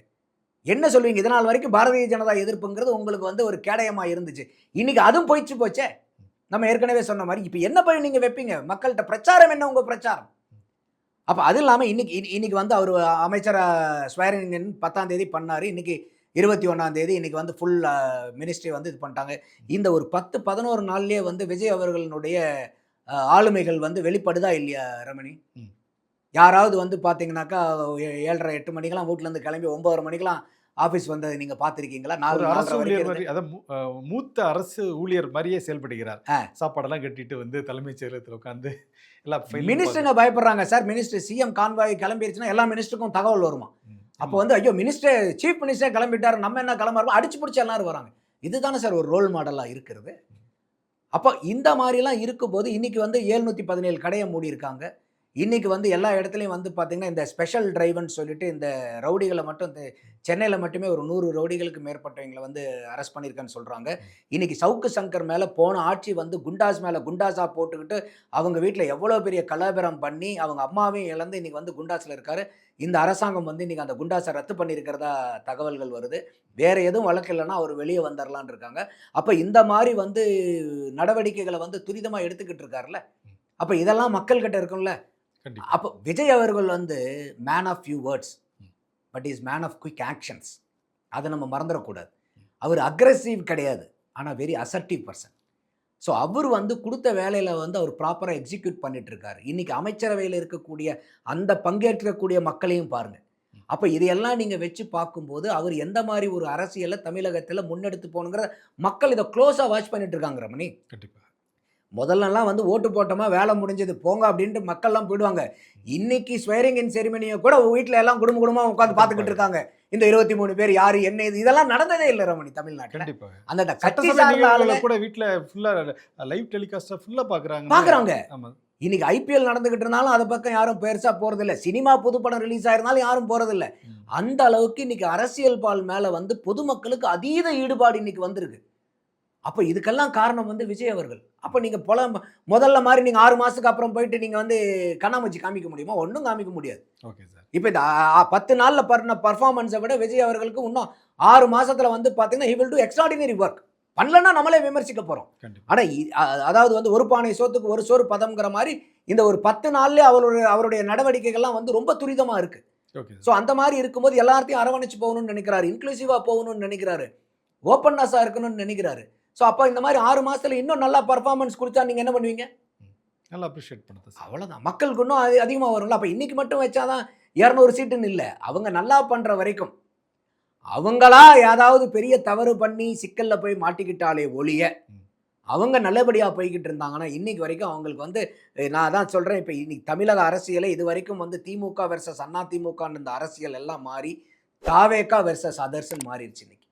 Speaker 2: என்ன சொல்லுவீங்க? இதனால் வரைக்கும் பாரதிய ஜனதா எதிர்ப்புங்கிறது உங்களுக்கு வந்து ஒரு கேடயமாக இருந்துச்சு. இன்னைக்கு அதுவும் போயிடுச்சு போச்சே. நம்ம ஏற்கனவே சொன்ன மாதிரி இப்போ என்ன போய் நீங்கள் வைப்பீங்க? மக்கள்கிட்ட பிரச்சாரம் என்ன உங்கள் பிரச்சாரம்? அப்போ அது இல்லாமல் இன்னைக்கு வந்து அவர் அமைச்சர் ஸ்வேரிங் 10ஆம் தேதி பண்ணார். இன்னைக்கு 21ஆம் தேதி இன்னைக்கு வந்து ஃபுல் மினிஸ்ட்ரி வந்து இது பண்ணிட்டாங்க. இந்த ஒரு 10-11 நாள்லேயே வந்து விஜய் அவர்களுடைய ஆளுமைகள் வந்து வெளிப்படுதா இல்லையா ரமணி? யாராவது வந்து பார்த்தீங்கன்னாக்கா 7:30-8 மணிக்கெல்லாம் வீட்டிலேருந்து கிளம்பி 9:30 மணிக்கெல்லாம் ஆஃபீஸ் வந்தது நீங்கள் பார்த்துருக்கீங்களா?
Speaker 1: அரசு ஊழியர் மாதிரி, அதான் மூத்த அரசு ஊழியர் மாதிரியே செயல்படுகிறார். சாப்பாடெல்லாம் கட்டிட்டு வந்து தலைமைச் செயலகத்தில் உட்காந்து எல்லாம்
Speaker 2: மினிஸ்டருங்க பயப்படுறாங்க சார். மினிஸ்டர் சிஎம் கான்வாய் கிளம்பிடுச்சுன்னா எல்லா மினிஸ்டருக்கும் தகவல் வருமா? அப்போ வந்து ஐயோ மினிஸ்டர் சீஃப் மினிஸ்டர் கிளம்பிட்டாரு, நம்ம என்ன கிளம்புறோம், அடிச்சு பிடிச்சி எல்லாரும் வராங்க. இதுதானே சார் ஒரு ரோல் மாடலாக இருக்கிறது. அப்போ இந்த மாதிரிலாம் இருக்கும்போது இன்னைக்கு வந்து 717 கடையை மூடி இருக்காங்க. இன்றைக்கி வந்து எல்லா இடத்துலையும் வந்து பார்த்திங்கன்னா இந்த ஸ்பெஷல் டிரைவ்னு சொல்லிட்டு இந்த ரவுடிகளை மட்டும் இந்த சென்னையில் மட்டுமே ஒரு 100 ரவுடிகளுக்கு மேற்பட்டவங்களை வந்து அரெஸ்ட் பண்ணியிருக்கேன்னு சொல்கிறாங்க. இன்றைக்கி சவுக்கு சங்கர் மேலே போன ஆட்சி வந்து குண்டாஸ் மேலே குண்டாஸாக போட்டுக்கிட்டு அவங்க வீட்டில் எவ்வளோ பெரிய கலவரம் பண்ணி அவங்க அம்மாவையும் இழந்து இன்றைக்கி வந்து குண்டாஸில் இருக்கார். இந்த அரசாங்கம் வந்து இன்றைக்கி அந்த குண்டாஸை ரத்து பண்ணியிருக்கிறதா தகவல்கள் வருது. வேறு எதுவும் வழக்கு இல்லைன்னா அவர் வெளியே வந்துடலான் இருக்காங்க. அப்போ இந்த மாதிரி வந்து நடவடிக்கைகளை வந்து துரிதமாக எடுத்துக்கிட்டு இருக்காருல்ல. அப்போ இதெல்லாம் மக்கள்கிட்ட இருக்கும்ல. அப்போ விஜய் அவர்கள் வந்து man of few words but is man of quick actions. அதை நம்ம மறந்துடக்கூடாது. அவர் அக்ரெசிவ் கிடையாது, ஆனால் வெரி அசர்ட்டிவ் பர்சன். ஸோ அவர் வந்து கொடுத்த வேலையில் வந்து அவர் ப்ராப்பராக எக்ஸிக்யூட் பண்ணிட்டு இருக்காரு. இன்றைக்கி அமைச்சரவையில் இருக்கக்கூடிய அந்த பங்கேற்கக்கூடிய மக்களையும் பாருங்கள். அப்போ இதையெல்லாம் நீங்கள் வச்சு பார்க்கும்போது அவர் எந்த மாதிரி ஒரு அரசியலை தமிழகத்தில் முன்னெடுத்து போகணுங்கிற மக்கள் இதை க்ளோஸாக வாட்ச் பண்ணிட்டு இருக்காங்க ரமணி.
Speaker 1: கண்டிப்பாக
Speaker 2: முதல்லலாம் வந்து ஓட்டு போட்டோமா வேலை முடிஞ்சது போங்க அப்படின்ட்டு மக்கள்லாம் போயிடுவாங்க. இன்னைக்கு ஸ்வேரிங் இன் செரிமனியை கூட வீட்டில் எல்லாம் குடும்பமாக உட்காந்து பார்த்துக்கிட்டு இருக்காங்க. இந்த 23 பேர் யாரு என்ன இது இதெல்லாம் நடந்ததே இல்லை ரமணி தமிழ்நாட்டில். அந்த கட்சி சார்ந்த ஆளுங்க
Speaker 1: கூட வீட்டில் ஃபுல்லாக லைவ் டெலிகாஸ்ட்டாக ஃபுல்லாக
Speaker 2: பார்க்குறாங்க. இன்னைக்கு ஐபிஎல் நடந்துகிட்டு இருந்தாலும் அதை பக்கம் யாரும் பெருசாக போகிறதில்ல. சினிமா புதுப்படம் ரிலீஸ் ஆயிருந்தாலும் யாரும் போகிறதில்ல. அந்த அளவுக்கு இன்னைக்கு அரசியல் பால் மேலே வந்து பொதுமக்களுக்கு அதீத ஈடுபாடு இன்னைக்கு வந்திருக்கு. அப்போ இதுக்கெல்லாம் காரணம் வந்து விஜய் அவர்கள். அப்போ நீங்கள் முதல்ல மாதிரி நீங்கள் 6 மாதத்துக்கு அப்புறம் போயிட்டு நீங்கள் வந்து கண்ணாமூச்சி காமிக்க முடியுமா? ஒன்றும் காமிக்க முடியாது.
Speaker 1: Okay sir. இப்போ
Speaker 2: இந்த 10 நாளில் பண்ண பர்ஃபார்மன்ஸை விட விஜய் அவர்களுக்கு இன்னும் 6 மாதத்தில் வந்து பார்த்தீங்கன்னா he will do extraordinary work. பண்ணலன்னா நம்மளே விமர்சிக்க போகிறோம். ஆனால் அதாவது வந்து ஒரு பானை சோத்துக்கு ஒரு சோறு பதம்ங்கிற மாதிரி இந்த ஒரு 10 நாள்லேயே அவருடைய நடவடிக்கைகள்லாம் வந்து ரொம்ப துரிதமாக இருக்குது. ஸோ அந்த மாதிரி இருக்கும்போது எல்லாத்தையும் அரவணைச்சு போகணும்னு நினைக்கிறாரு, இன்க்ளூசிவாக போகணும்னு நினைக்கிறாரு, ஓப்பன்னஸாக இருக்கணும்னு நினைக்கிறாரு. ஸோ அப்போ இந்த மாதிரி 6 மாதத்தில் இன்னும் நல்லா பர்ஃபார்மன்ஸ் கொடுத்தா நீங்கள் என்ன பண்ணுவீங்க?
Speaker 1: நல்லா அப்ரிஷியேட் பண்ணுறது.
Speaker 2: அவ்வளோதான். மக்களுக்கு இன்னும் அதிகமாக வரும்ல. அப்போ இன்றைக்கி மட்டும் வச்சாதான் 200 சீட்டுன்னு இல்லை, அவங்க நல்லா பண்ற வரைக்கும் அவங்களா ஏதாவது பெரிய தவறு பண்ணி சிக்கல்ல போய் மாட்டிக்கிட்டாலே ஒழிய அவங்க நல்லபடியா போய்கிட்டு இருந்தாங்கன்னா இன்னைக்கு வரைக்கும் அவங்களுக்கு வந்து நான் தான் சொல்றேன். இப்ப இன்னைக்கு தமிழக அரசியலை இது வரைக்கும் வந்து திமுக வெர்சஸ் அண்ணா திமுக இந்த அரசியல் எல்லாம் மாறி தாவேகா வெர்சஸ் அதர்ஸ்ன்னு மாறிடுச்சு. இன்னைக்கு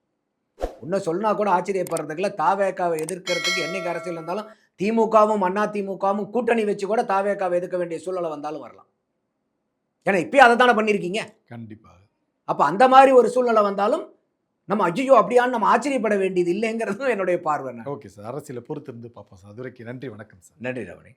Speaker 2: இன்னும் சொன்னா கூட ஆச்சரியப்படுறதுக்குள்ள தாவேகாவை எதிர்க்கிறதுக்கு என்னைக்கு அரசியல் இருந்தாலும் திமுகவும் அண்ணா திமுகவும் கூட்டணி வச்சு கூட தாவேகாவை எதிர்க்க வேண்டிய சூழ்நிலை வந்தாலும் வரலாம். ஏன்னா இப்பயும் அதை தானே பண்ணியிருக்கீங்க.
Speaker 1: கண்டிப்பாக.
Speaker 2: அப்ப அந்த மாதிரி ஒரு சூழ்நிலை வந்தாலும் நம்ம ஐயோ அப்படியான்னு நம்ம ஆச்சரியப்பட வேண்டியது இல்லைங்கிறதும் என்னுடைய பார்வை.
Speaker 1: ஓகே சார், அரசியலை பொறுத்திருந்து பார்ப்போம் சார். அதுவரைக்கும் நன்றி, வணக்கம் சார்.
Speaker 2: நன்றி ரமணி.